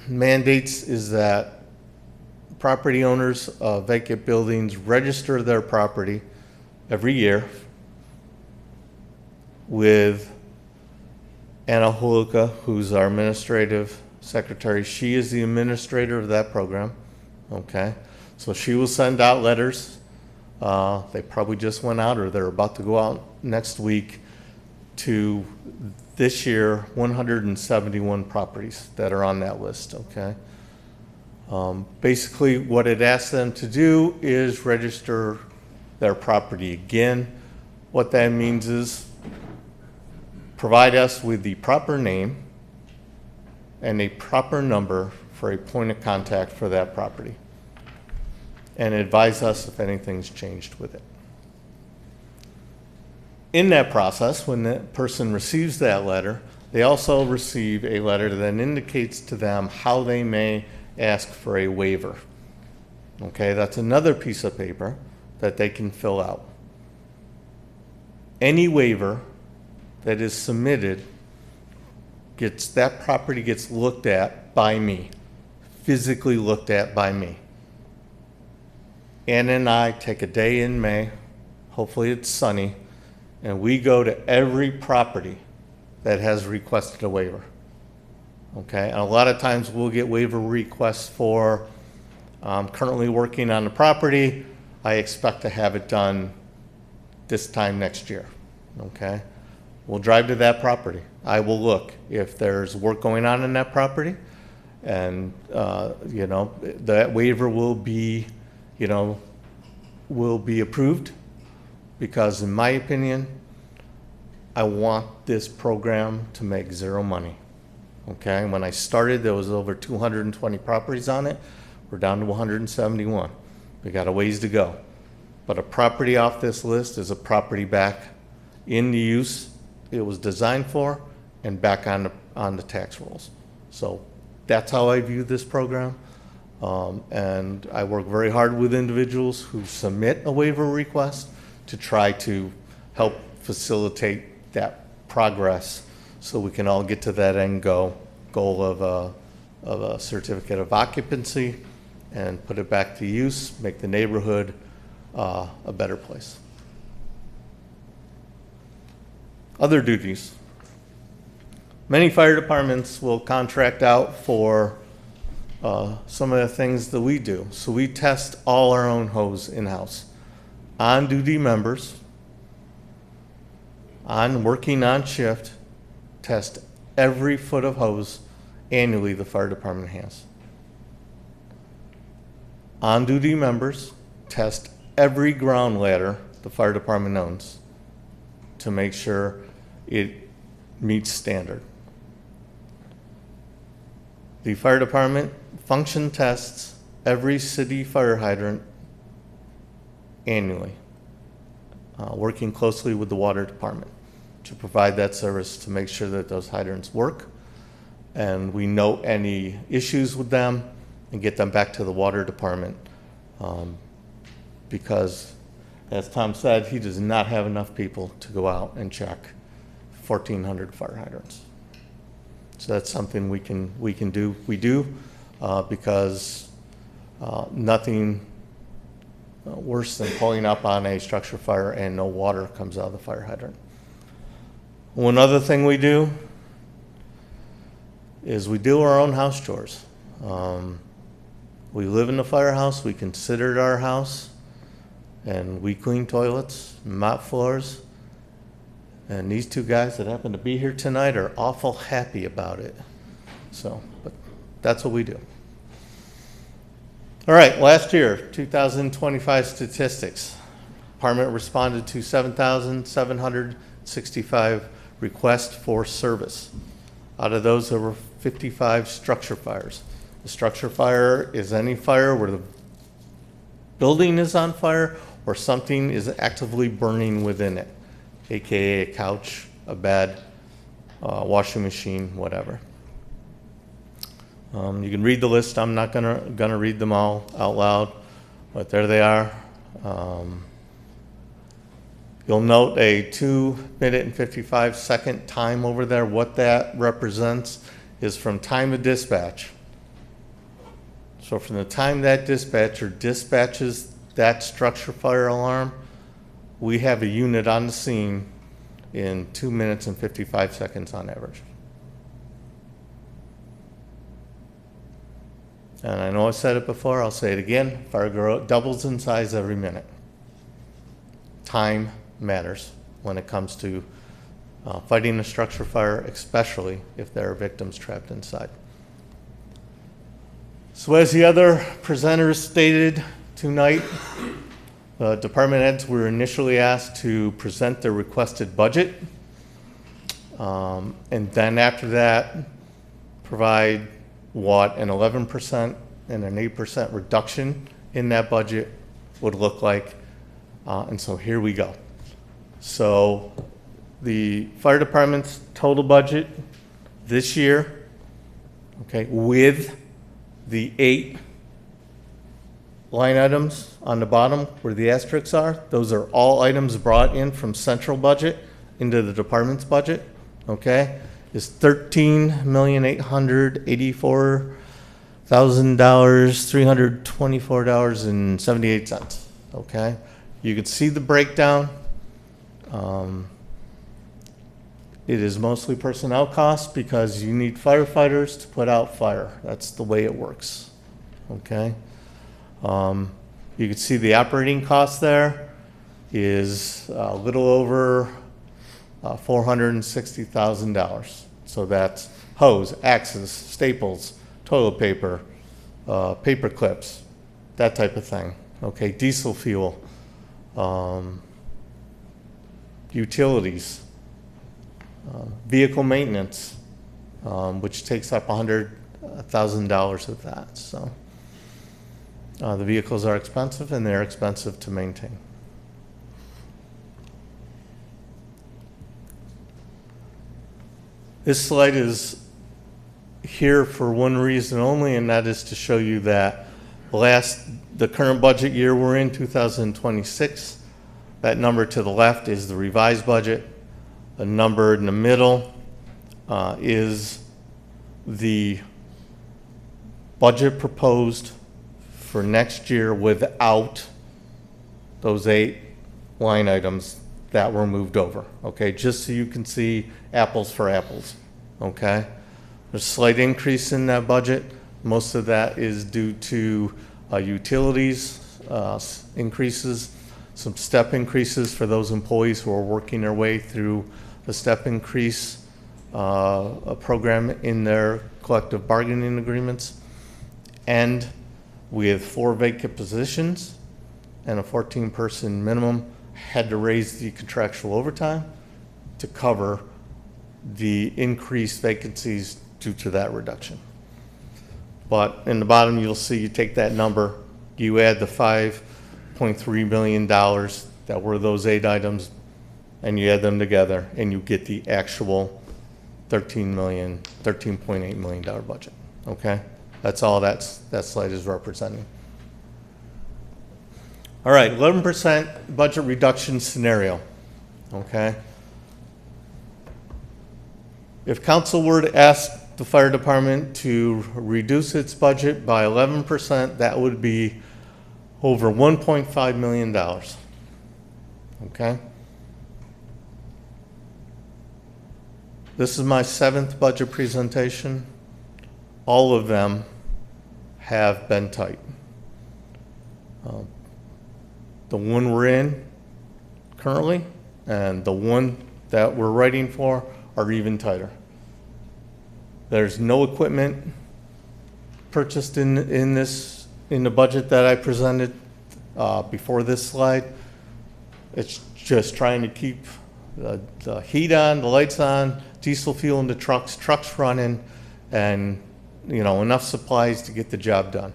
mandates is that property owners of vacant buildings register their property every year with Anna Holuka, who's our administrative secretary. She is the administrator of that program. Okay, so she will send out letters. They probably just went out, or they're about to go out next week, to this year 171 properties that are on that list. Okay, basically what it asks them to do is register their property again. What that means is provide us with the proper name and a proper number for a point of contact for that property, and advise us if anything's changed with it. In that process, when the person receives that letter, they also receive a letter that indicates to them how they may ask for a waiver. Okay, that's another piece of paper that they can fill out. Any waiver that is submitted that property gets looked at by me, physically looked at by me. Anna and I take a day in May, hopefully it's sunny, and we go to every property that has requested a waiver. Okay, and a lot of times we'll get waiver requests for, currently working on the property, I expect to have it done this time next year. Okay, we'll drive to that property. I will look if there's work going on in that property, and that waiver will be approved, because in my opinion, I want this program to make zero money. Okay, when I started, there was over 220 properties on it. We're down to 171. We got a ways to go, but a property off this list is a property back in the use it was designed for and back on the tax rolls. So that's how I view this program. And I work very hard with individuals who submit a waiver request to try to help facilitate that progress so we can all get to that end goal of a certificate of occupancy and put it back to use, make the neighborhood a better place. Other duties. Many fire departments will contract out for some of the things that we do. So we test all our own hose in-house. On-duty members, working on shift, test every foot of hose annually the fire department has. On-duty members test every ground ladder the fire department owns to make sure it meets standard. The fire department function tests every city fire hydrant annually, working closely with the water department to provide that service to make sure that those hydrants work, and we note any issues with them and get them back to the water department, because, as Tom said, he does not have enough people to go out and check 1,400 fire hydrants. So that's something we can do. We do because nothing worse than pulling up on a structure fire and no water comes out of the fire hydrant. One other thing we do is we do our own house chores. We live in the firehouse, we consider it our house, and we clean toilets, mop floors, and these two guys that happen to be here tonight are awful happy about it. So, but that's what we do. All right, last year, 2025 statistics. Department responded to 7,765 requests for service. Out of those, there were 55 structure fires. A structure fire is any fire where the building is on fire or something is actively burning within it, aka a couch, a bed, washing machine, whatever. You can read the list. I'm not gonna read them all out loud, but there they are. You'll note a 2-minute and 55-second time over there. What that represents is from time of dispatch. So from the time that dispatcher dispatches that structure fire alarm, we have a unit on the scene in 2 minutes and 55 seconds on average. And I know I said it before, I'll say it again, fire doubles in size every minute. Time matters when it comes to fighting a structure fire, especially if there are victims trapped inside. So as the other presenters stated tonight, department heads were initially asked to present their requested budget, and then after that, provide what an 11% and an 8% reduction in that budget would look like. And so here we go. So the fire department's total budget this year, okay, with the 8 line items on the bottom where the asterisks are, those are all items brought in from central budget into the department's budget, okay, is $13,884,000, $324.78, okay? You can see the breakdown. It is mostly personnel costs because you need firefighters to put out fire. That's the way it works, okay? You can see the operating cost there is a little over $460,000. So that's hose, axes, staples, toilet paper, paper clips, that type of thing. Okay, diesel fuel, utilities, vehicle maintenance, which takes up $100,000 of that. So the vehicles are expensive and they're expensive to maintain. This slide is here for one reason only, and that is to show you that the current budget year we're in, 2026, that number to the left is the revised budget. The number in the middle is the budget proposed for next year without those 8 line items that were moved over, okay? Just so you can see apples for apples, okay? There's a slight increase in that budget. Most of that is due to utilities increases, some step increases for those employees who are working their way through the step increase a program in their collective bargaining agreements. And with 4 vacant positions and a 14-person minimum, had to raise the contractual overtime to cover the increased vacancies due to that reduction. But in the bottom, you'll see, you take that number, you add the $5.3 million that were those 8 items, and you add them together, and you get the actual $13.8 million budget, okay? That's all that slide is representing. All right, 11% budget reduction scenario, okay? If council were to ask the fire department to reduce its budget by 11%, that would be over $1.5 million, okay? This is my 7th budget presentation. All of them have been tight. The one we're in currently and the one that we're writing for are even tighter. There's no equipment purchased in the budget that I presented before this slide. It's just trying to keep the heat on, the lights on, diesel fuel in the trucks running, and enough supplies to get the job done.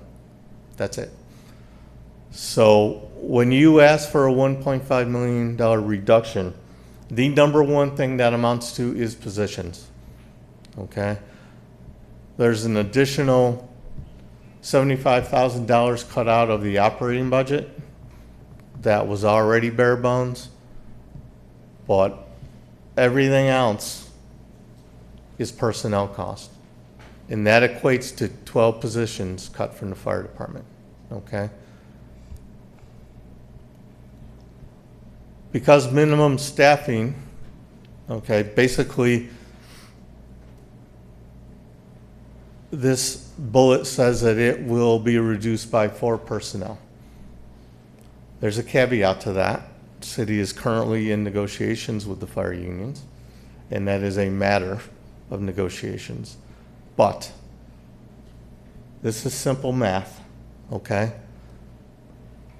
That's it. So when you ask for a $1.5 million reduction, the number one thing that amounts to is positions, okay? There's an additional $75,000 cut out of the operating budget that was already bare bones, but everything else is personnel cost. And that equates to 12 positions cut from the fire department, okay? Because minimum staffing, okay, basically this bullet says that it will be reduced by 4 personnel. There's a caveat to that. The city is currently in negotiations with the fire unions, and that is a matter of negotiations. But this is simple math, okay?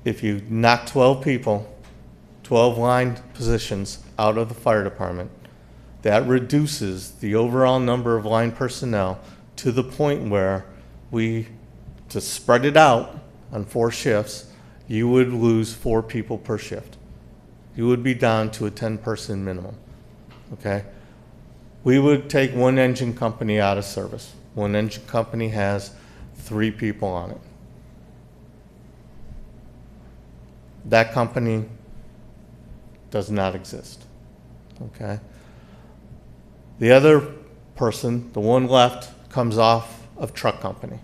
If you knock 12 people, 12 line positions out of the fire department, that reduces the overall number of line personnel to the point where to spread it out on 4 shifts, you would lose 4 people per shift. You would be down to a 10-person minimum, okay? We would take one engine company out of service. One engine company has 3 people on it. That company does not exist, okay? The other person, the one left, comes off of truck company.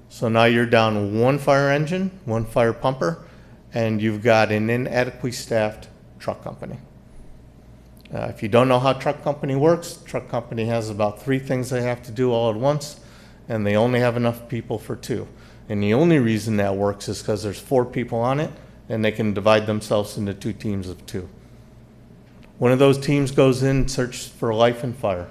So now you're down 1 fire engine, 1 fire pumper, and you've got an inadequately staffed truck company. If you don't know how truck company works, truck company has about 3 things they have to do all at once, and they only have enough people for 2. And the only reason that works is because there's 4 people on it, and they can divide themselves into 2 teams of 2. One of those teams goes in and searches for life and fire.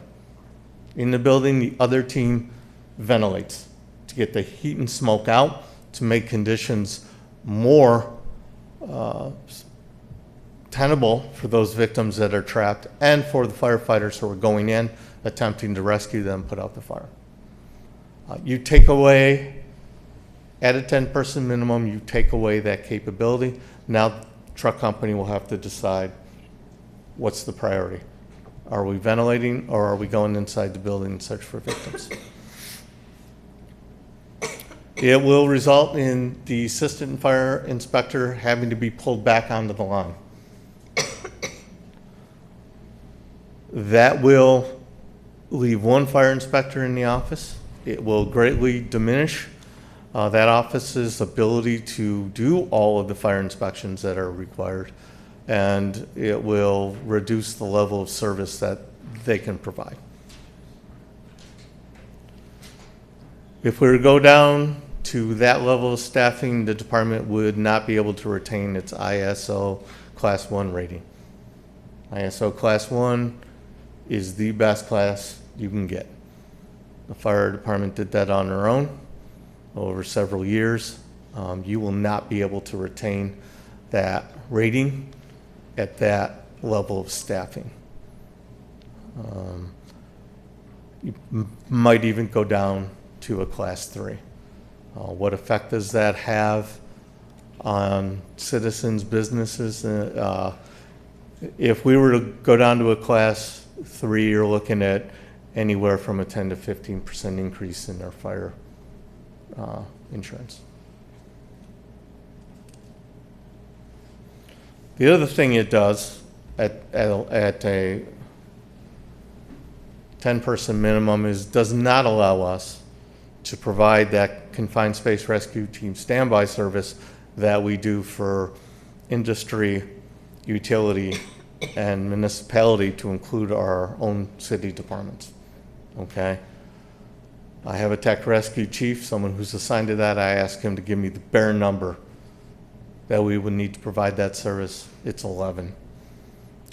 In the building, the other team ventilates to get the heat and smoke out, to make conditions more tenable for those victims that are trapped, and for the firefighters who are going in, attempting to rescue them, put out the fire. You take away, at a 10-person minimum, you take away that capability. Now, the truck company will have to decide what's the priority. Are we ventilating, or are we going inside the building and search for victims? It will result in the assistant fire inspector having to be pulled back onto the line. That will leave 1 fire inspector in the office. It will greatly diminish that office's ability to do all of the fire inspections that are required, and it will reduce the level of service that they can provide. If we were to go down to that level of staffing, the department would not be able to retain its ISO Class 1 rating. ISO Class 1 is the best class you can get. The fire department did that on their own over several years. You will not be able to retain that rating at that level of staffing. You might even go down to a class 3. What effect does that have on citizens, businesses? If we were to go down to a class 3, you're looking at anywhere from a 10 to 15% increase in our fire insurance. The other thing it does at a 10-person minimum is does not allow us to provide that confined space rescue team standby service that we do for industry, utility, and municipality, to include our own city departments. Okay? I have a tech rescue chief, someone who's assigned to that. I ask him to give me the bare number that we would need to provide that service. It's 11.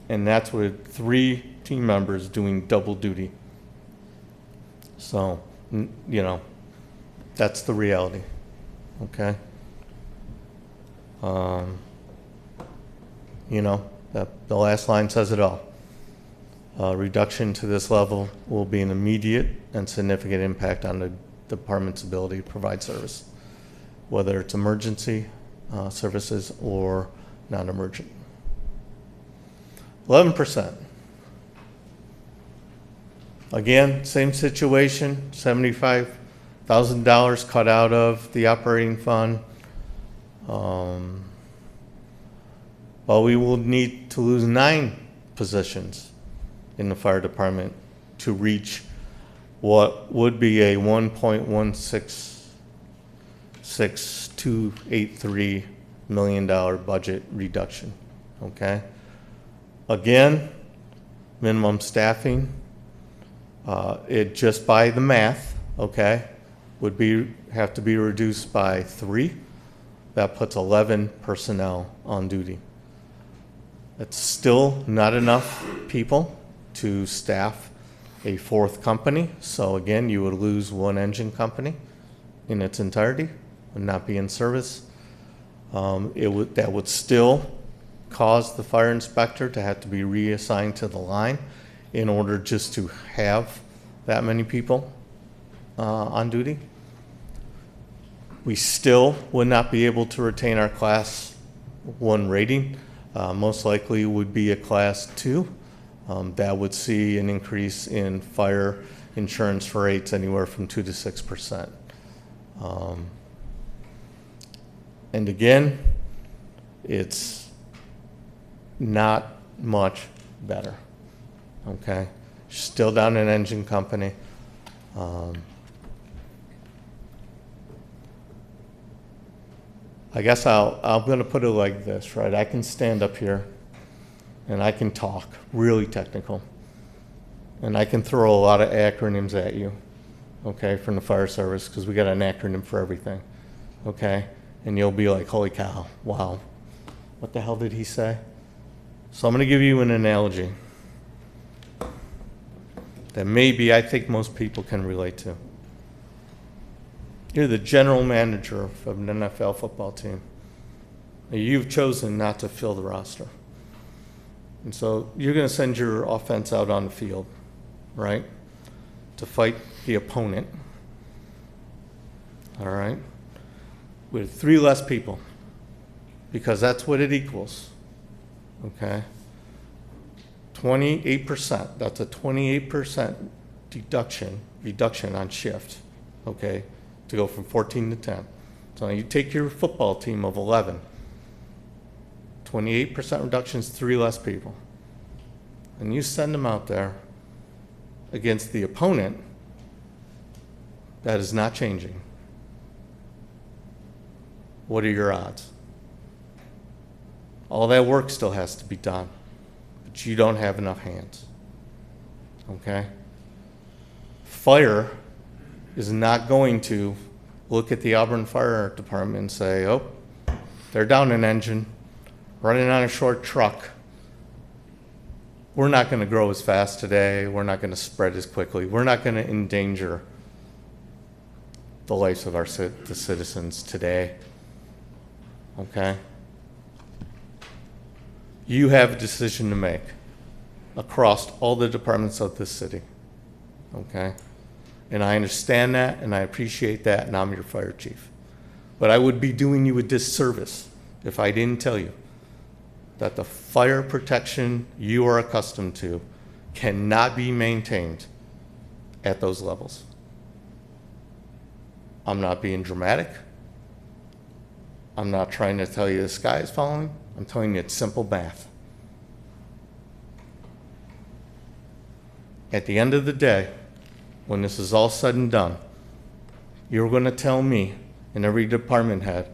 And that's with 3 team members doing double duty. So, you know, that's the reality. Okay? You know, the last line says it all. Reduction to this level will be an immediate and significant impact on the department's ability to provide service, whether it's emergency services or non-emergent. 11%. Again, same situation, $75,000 cut out of the operating fund. But we will need to lose 9 positions in the fire department to reach what would be a $1.166,283 million budget reduction. Okay? Again, minimum staffing, it just by the math, okay, would have to be reduced by 3. That puts 11 personnel on duty. That's still not enough people to staff a 4th company. So again, you would lose 1 engine company in its entirety, would not be in service. That would still cause the fire inspector to have to be reassigned to the line in order just to have that many people on duty. We still would not be able to retain our class 1 rating. Most likely would be a class 2. That would see an increase in fire insurance rates anywhere from 2 to 6%. And again, it's not much better. Okay, still down an engine company. I guess I'm going to put it like this, right? I can stand up here and I can talk really technical, and I can throw a lot of acronyms at you, okay, from the fire service, because we got an acronym for everything, okay? And you'll be like, holy cow, wow, what the hell did he say? So I'm going to give you an analogy that maybe I think most people can relate to. You're the general manager of an NFL football team. You've chosen not to fill the roster. And so you're going to send your offense out on the field, right, to fight the opponent, all right, with 3 less people, because that's what it equals, okay? 28%, that's a 28% reduction on shift, okay, to go from 14 to 10. So you take your football team of 11, 28% reduction is 3 less people. And you send them out there against the opponent, that is not changing. What are your odds? All that work still has to be done, but you don't have enough hands. Okay? Fire is not going to look at the Auburn Fire Department and say, oh, they're down an engine, running on a short truck. we're not going to grow as fast today. We're not going to spread as quickly. We're not going to endanger the lives of the citizens today. Okay? You have a decision to make across all the departments of this city. Okay? And I understand that, and I appreciate that, and I'm your fire chief. But I would be doing you a disservice if I didn't tell you that the fire protection you are accustomed to cannot be maintained at those levels. I'm not being dramatic. I'm not trying to tell you the sky is falling. I'm telling you it's simple math. At the end of the day, when this is all said and done, you're going to tell me and every department head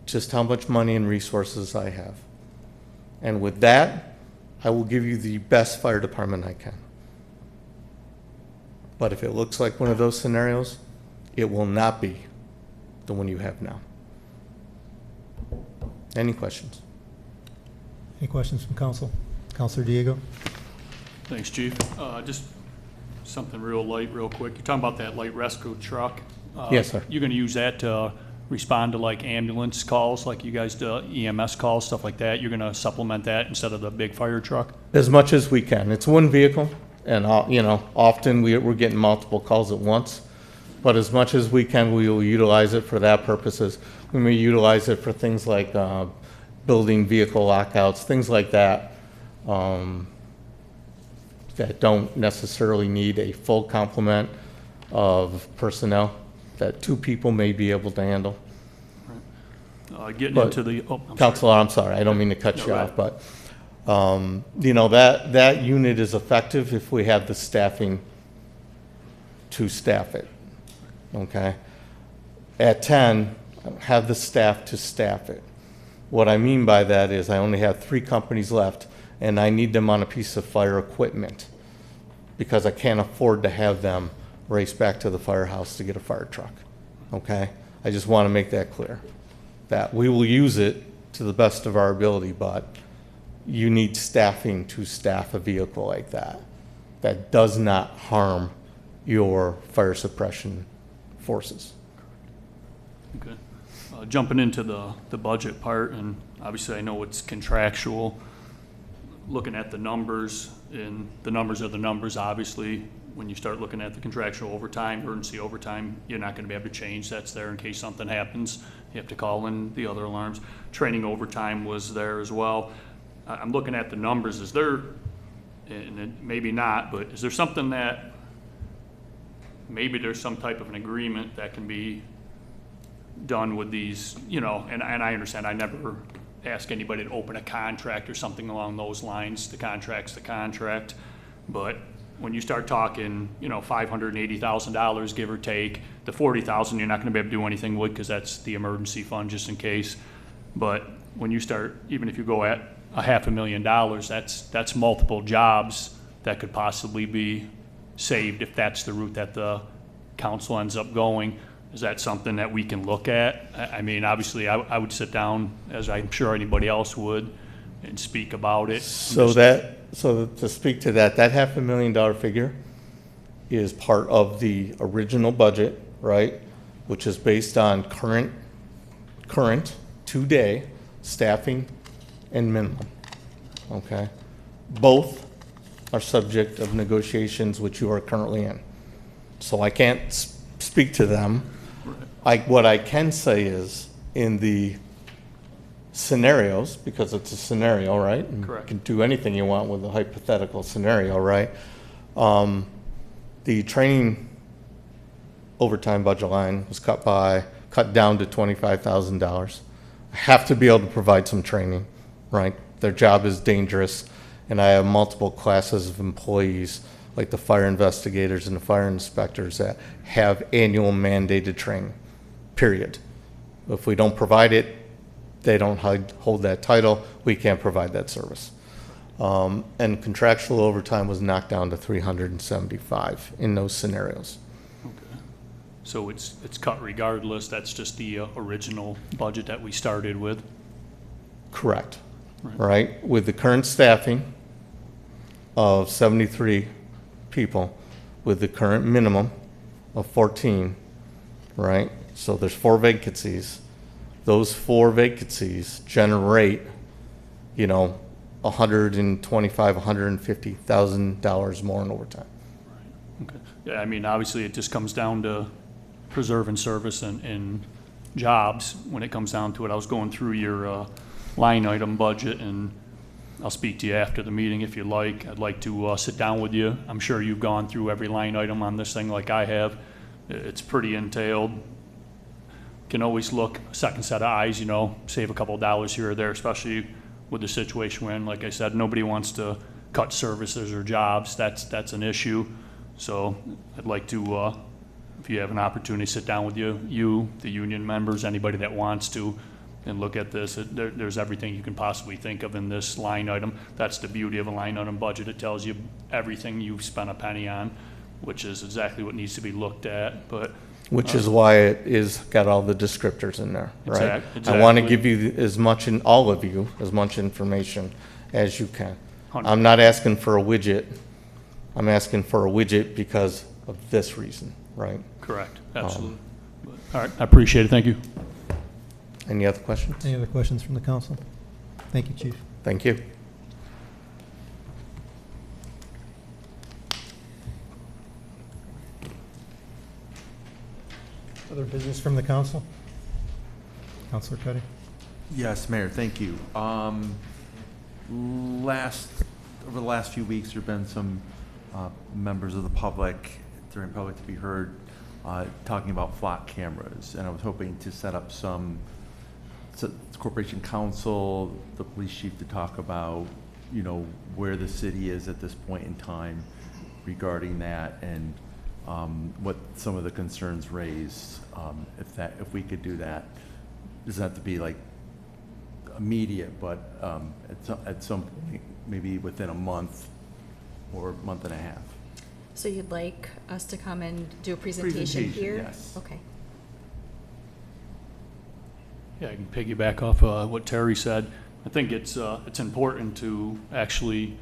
just how much money and resources I have. And with that, I will give you the best fire department I can. But if it looks like one of those scenarios, it will not be the one you have now. Any questions? Any questions from council? Councilor Diego? Thanks, Chief. Just something real light, real quick. You're talking about that light rescue truck. Yes, sir. You're gonna use that to respond to like ambulance calls, like you guys do, EMS calls, stuff like that? You're gonna supplement that instead of the big fire truck? As much as we can. It's one vehicle, and often we're getting multiple calls at once. But as much as we can, we will utilize it for that purposes. We may utilize it for things like building vehicle lockouts, things like that, that don't necessarily need a full complement of personnel that two people may be able to handle. Getting But, into the, Counselor, I'm sorry, I don't mean to cut you off, but, that unit is effective if we have the staffing to staff it, okay? At 10, have the staff to staff it. What I mean by that is I only have 3 companies left, and I need them on a piece of fire equipment because I can't afford to have them race back to the firehouse to get a fire truck, okay? I just want to make that clear, that we will use it to the best of our ability, but you need staffing to staff a vehicle like that. That does not harm your fire suppression forces. okay. Jumping into the budget part, and obviously I know it's contractual. Looking at the numbers, and the numbers are the numbers, obviously. When you start looking at the contractual overtime, emergency overtime, you're not gonna be able to change. That's there in case something happens. You have to call in the other alarms. Training overtime was there as well. I'm looking at the numbers. Is there, and maybe not, but is there something that, maybe there's some type of an agreement that can be done with these, and I understand I never ask anybody to open a contract or something along those lines. The contract's the contract. But when you start talking, $580,000, give or take, the $40,000 you're not gonna be able to do anything with because that's the emergency fund just in case. But when you start, even if you go at $500,000, that's multiple jobs that could possibly be saved if that's the route that the council ends up going. Is that something that we can look at? I mean, obviously, I would sit down, as I'm sure anybody else would, and speak about it. So to speak to that $500,000 figure is part of the original budget, right? Which is based on current today staffing and minimum, okay? Both are subject of negotiations which you are currently in. So I can't speak to them. What I can say is in the scenarios, because it's a scenario, right? And Correct. you can do anything you want with a hypothetical scenario, right? The training overtime budget line was cut down to $25,000. I have to be able to provide some training, right? Their job is dangerous, and I have multiple classes of employees, like the fire investigators and the fire inspectors, that have annual mandated training, period. If we don't provide it, they don't hold that title, we can't provide that service. And contractual overtime was knocked down to $375 in those scenarios. Okay. So it's cut regardless, that's just the original budget that we started with? Correct, Right. right? With the current staffing, of 73 people with the current minimum of 14, right? So there's 4 vacancies. Those 4 vacancies generate, you know, $125,000-$150,000 more in overtime. Okay. Yeah, I mean, obviously, it just comes down to preserving service and jobs when it comes down to it. I was going through your line item budget, and I'll speak to you after the meeting if you like. I'd like to sit down with you. I'm sure you've gone through every line item on this thing like I have. It's pretty entailed. Can always look a second set of eyes, you know, save a couple of dollars here or there, especially with the situation we're in. Like I said, nobody wants to cut services or jobs. That's an issue. So I'd like to, if you have an opportunity, sit down with you, the union members, anybody that wants to, and look at this. There's everything you can possibly think of in this line item. That's the beauty of a line item budget. It tells you everything you've spent a penny on, which is exactly what needs to be looked at. But which is why it is got all the descriptors in there, right? Exactly. I want to give you as much, in all of you, as much information as you can. 100%. I'm not asking for a widget. I'm asking for a widget because of this reason, right? Correct, absolutely. All right, I appreciate it, thank you. Any other questions? Any other questions from the council? Thank you, Chief. Thank you. Other business from the council? Councilor Cuddy? Yes, Mayor, thank you. Over the last few weeks, there have been some members of the public, during public to be heard, talking about flock cameras, and I was hoping to set up some corporation council, the police chief, to talk about, you know, where the city is at this point in time regarding that, and what some of the concerns raised. If we could do that, it doesn't have to be like immediate, but at some point, maybe within a month or a month and a half. So you'd like us to come and do a presentation here? Yes. Okay. Yeah, I can piggyback off what Terry said. I think it's important to actually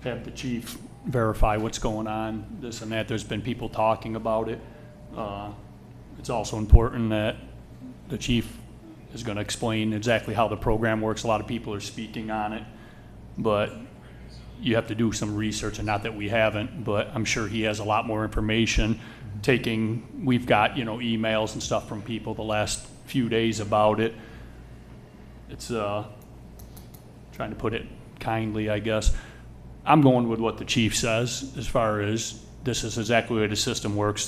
have the chief verify what's going on, this and that. There's been people talking about it. It's also important that the chief is going to explain exactly how the program works. A lot of people are speaking on it, but you have to do some research, and not that we haven't, but I'm sure he has a lot more information. We've got, you know, emails and stuff from people the last few days about it. It's trying to put it kindly, I guess. I'm going with what the chief says as far as this is exactly the way the system works.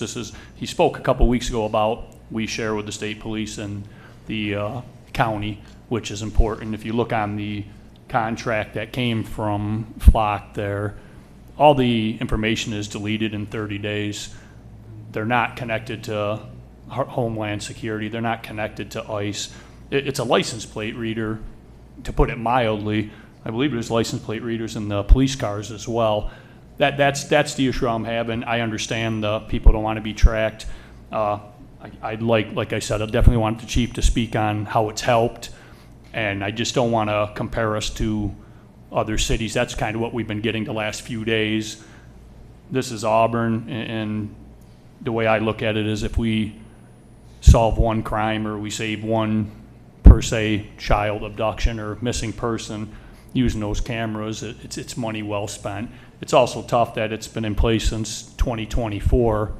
He spoke a couple weeks ago about we share with the state police and the county, which is important. If you look on the contract that came from Flock there, all the information is deleted in 30 days. They're not connected to Homeland Security. They're not connected to ICE. It's a license plate reader, to put it mildly. I believe there's license plate readers in the police cars as well. That's the issue I'm having. I understand the people don't want to be tracked. I'd like I said, I definitely want the chief to speak on how it's helped, and I just don't want to compare us to other cities. That's kind of what we've been getting the last few days. This is Auburn, and the way I look at it is if we solve one crime or we save one, per se, child abduction or missing person using those cameras, it's money well spent. It's also tough that it's been in place since 2024,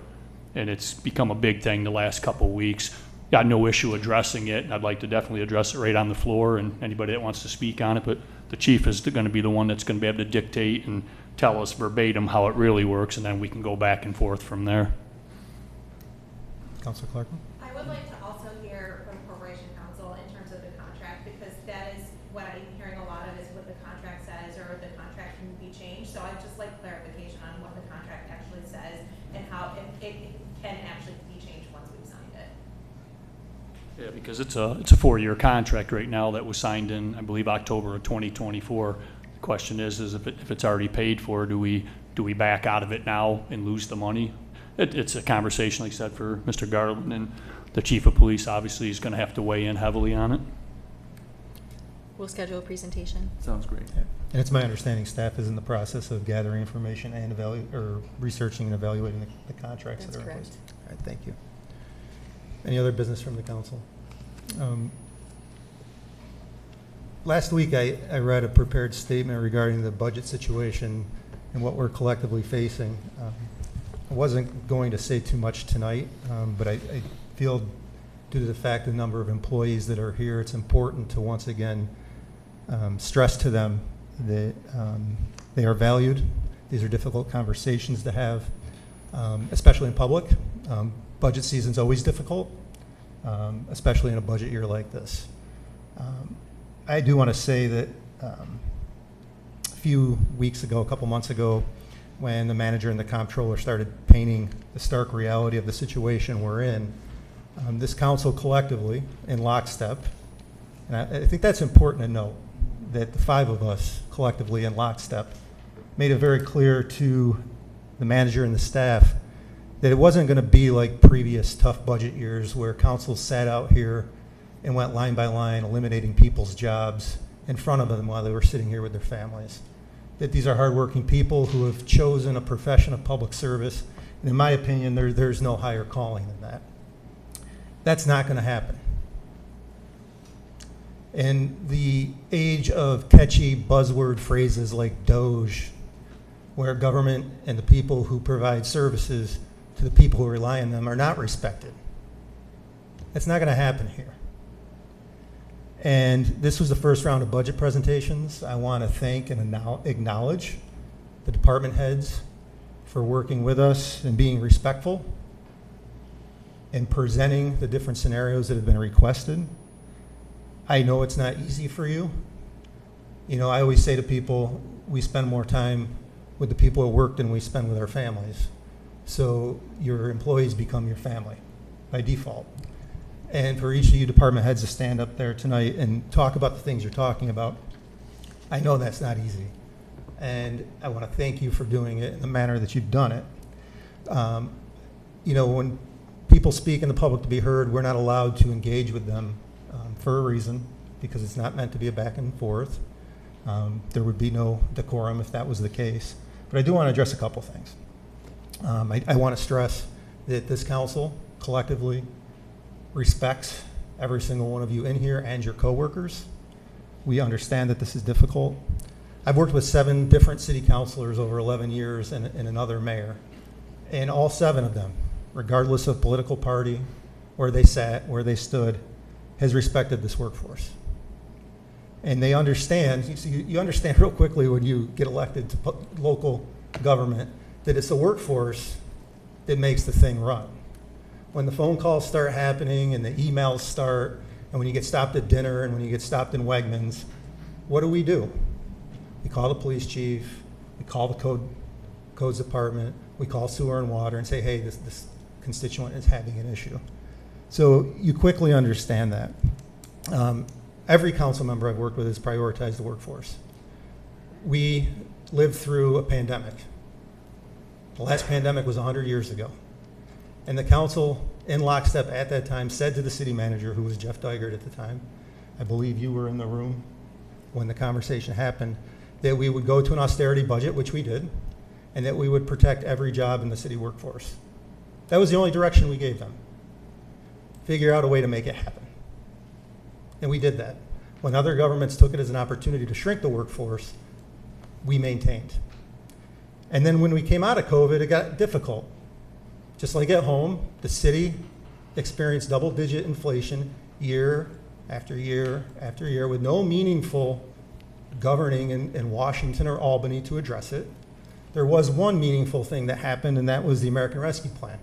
and it's become a big thing the last couple of weeks. Got no issue addressing it, and I'd like to definitely address it right on the floor, and anybody that wants to speak on it, but the chief is going to be the one that's going to be able to dictate and tell us verbatim how it really works, and then we can go back and forth from there. Councilor Clark? I would like to also hear from Corporation Council in terms of the contract, because that is what I'm hearing a lot of, is what the contract says, or the contract can be changed. So I'd just like clarification on what the contract actually says and how it can actually be changed once we've signed it. Yeah, because it's a 4-year contract right now that was signed in, I believe, October of 2024. The question is if it's already paid for, do we back out of it now and lose the money? It's a conversation, like I said, for Mr. Garland, and the chief of police obviously is going to have to weigh in heavily on it. We'll schedule a presentation. Sounds great. And it's my understanding staff is in the process of gathering information and researching and evaluating the contracts That's that are in correct. place. All right, thank you. Any other business from the council? Last week, I read a prepared statement regarding the budget situation and what we're collectively facing. I wasn't going to say too much tonight, but I feel due to the fact the number of employees that are here, it's important to once again stress to them that they are valued. These are difficult conversations to have, especially in public. Budget season's always difficult, especially in a budget year like this. I do want to say that a few weeks ago, a couple months ago, when the manager and the comptroller started painting the stark reality of the situation we're in, this council collectively, in lockstep, and I think that's important to note, that the five of us collectively in lockstep made it very clear to the manager and the staff that it wasn't going to be like previous tough budget years where councils sat out here and went line by line eliminating people's jobs in front of them while they were sitting here with their families. That these are hardworking people who have chosen a profession of public service, and in my opinion, there's no higher calling than that. That's not going to happen. In the age of catchy buzzword phrases like Doge, where government and the people who provide services to the people who rely on them are not respected, that's not going to happen here. And this was the first round of budget presentations. I want to thank and acknowledge the department heads for working with us and being respectful and presenting the different scenarios that have been requested. I know it's not easy for you. You know, I always say to people, we spend more time with the people at work than we spend with our families. So your employees become your family by default. And for each of you department heads to stand up there tonight and talk about the things you're talking about, I know that's not easy. And I want to thank you for doing it in the manner that you've done it. You know, when people speak in the public to be heard, we're not allowed to engage with them for a reason, because it's not meant to be a back and forth. There would be no decorum if that was the case. But I do want to address a couple things. I want to stress that this council collectively respects every single one of you in here and your coworkers. We understand that this is difficult. I've worked with 7 different city councilors over 11 years and another mayor. And all 7 of them, regardless of political party, where they sat, where they stood, has respected this workforce. And they understand, you understand real quickly when you get elected to local government that it's the workforce that makes the thing run. When the phone calls start happening and the emails start, and when you get stopped at dinner and when you get stopped in Wegmans, what do? We call the police chief, we call the codes department, we call sewer and water and say, hey, this constituent is having an issue. So you quickly understand that. Every council member I've worked with has prioritized the workforce. We lived through a pandemic. The last pandemic was 100 years ago. And the council, in lockstep at that time, said to the city manager, who was Jeff Dygert at the time, I believe you were in the room when the conversation happened, that we would go to an austerity budget, which we did, and that we would protect every job in the city workforce. That was the only direction we gave them. Figure out a way to make it happen. And we did that. When other governments took it as an opportunity to shrink the workforce, we maintained. And then when we came out of COVID, it got difficult. Just like at home, the city experienced double-digit inflation year after year after year with no meaningful governing in Washington or Albany to address it. There was one meaningful thing that happened, and that was the American Rescue Plan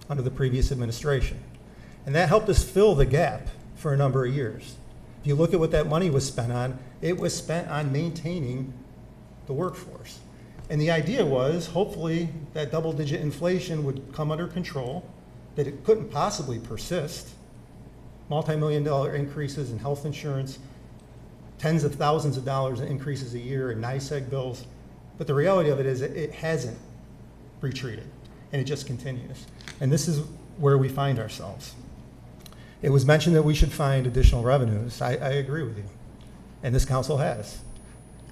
under the previous administration. And that helped us fill the gap for a number of years. If you look at what that money was spent on, it was spent on maintaining the workforce. And the idea was, hopefully, that double-digit inflation would come under control, that it couldn't possibly persist. Multi-million-dollar increases in health insurance, tens of thousands of dollars in increases a year in NYSEG bills. But the reality of it is it hasn't retreated, and it just continues. And this is where we find ourselves. It was mentioned that we should find additional revenues. I agree with you. and this council has.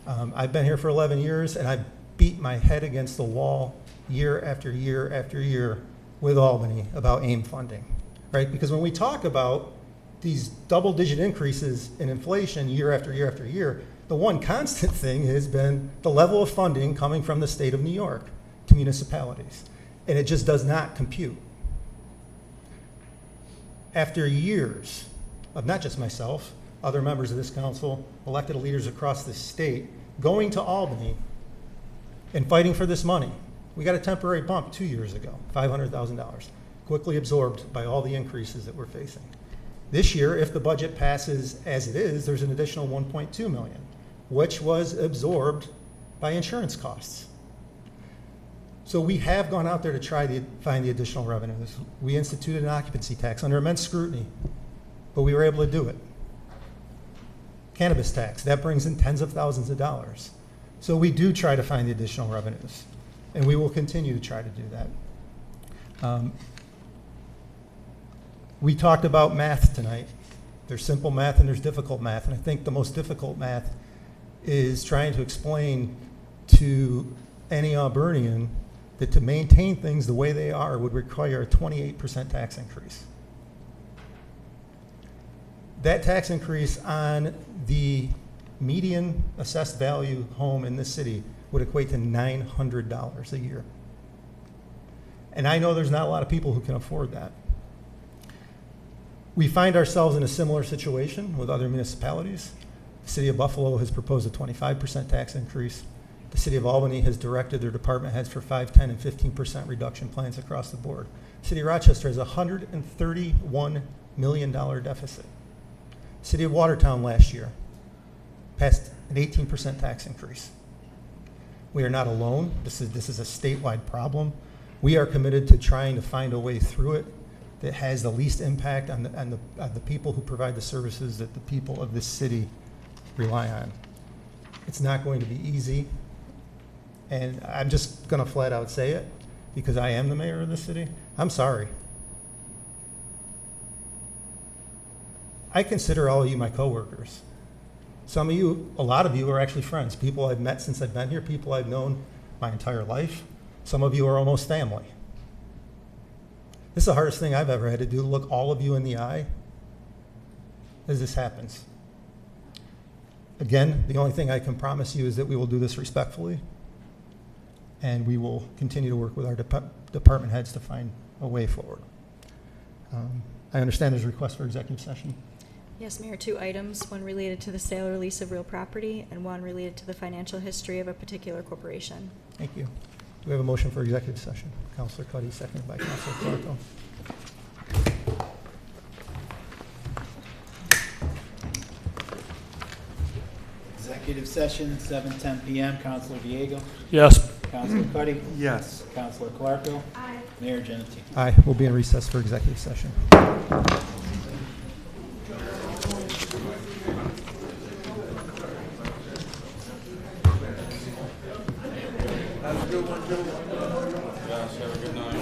I've been here for 11 years, and I've beat my head against the wall year after year after year with Albany about AIM funding, right? Because when we talk about these double-digit increases in inflation year after year after year, the one constant thing has been the level of funding coming from the state of New York to municipalities, and it just does not compute. After years of not just myself, other members of this council, elected leaders across the state, going to Albany and fighting for this money. We got a temporary bump 2 years ago, $500,000, quickly absorbed by all the increases that we're facing. This year, if the budget passes as it is, there's an additional 1.2 million, which was absorbed by insurance costs. So we have gone out there to try to find the additional revenues. We instituted an occupancy tax under immense scrutiny, but we were able to do it. Cannabis tax, that brings in tens of thousands of dollars. So we do try to find the additional revenues, and we will continue to try to do that. We talked about math tonight. There's simple math and there's difficult math, and I think the most difficult math is trying to explain to any Auburnian that to maintain things the way they are would require a 28% tax increase. That tax increase on the median assessed value home in this city would equate to $900 a year. And I know there's not a lot of people who can afford that. We find ourselves in a similar situation with other municipalities. The city of Buffalo has proposed a 25% tax increase. The city of Albany has directed their department heads for 5, 10, and 15% reduction plans across the board. The city of Rochester has a $131 million deficit. The city of Watertown last year passed an 18% tax increase. We are not alone. This is a statewide problem. We are committed to trying to find a way through it that has the least impact on the people who provide the services that the people of this city rely on. It's not going to be easy, and I'm just going to flat out say it because I am the mayor of the city. I'm sorry. I consider all of you my coworkers. Some of you, a lot of you are actually friends, people I've met since I've been here, people I've known my entire life. Some of you are almost family. This is the hardest thing I've ever had to do, look all of you in the eye as this happens. Again, the only thing I can promise you is that we will do this respectfully, and we will continue to work with our department heads to find a way forward. I understand there's a request for executive session. Yes, Mayor, 2 items, one related to the sale or lease of real property and one related to the financial history of a particular corporation. Thank you. Do we have a motion for executive session? Councilor Cuddy, seconded by Councilor Clarko. Executive session, 7:10 PM. Councilor Diego. Yes. Councilor Cuddy. Yes. Councilor Clarko. Aye. Mayor Genatine. Aye. We'll be in recess for executive session. Have a good one, gentlemen. Guys, have a good night.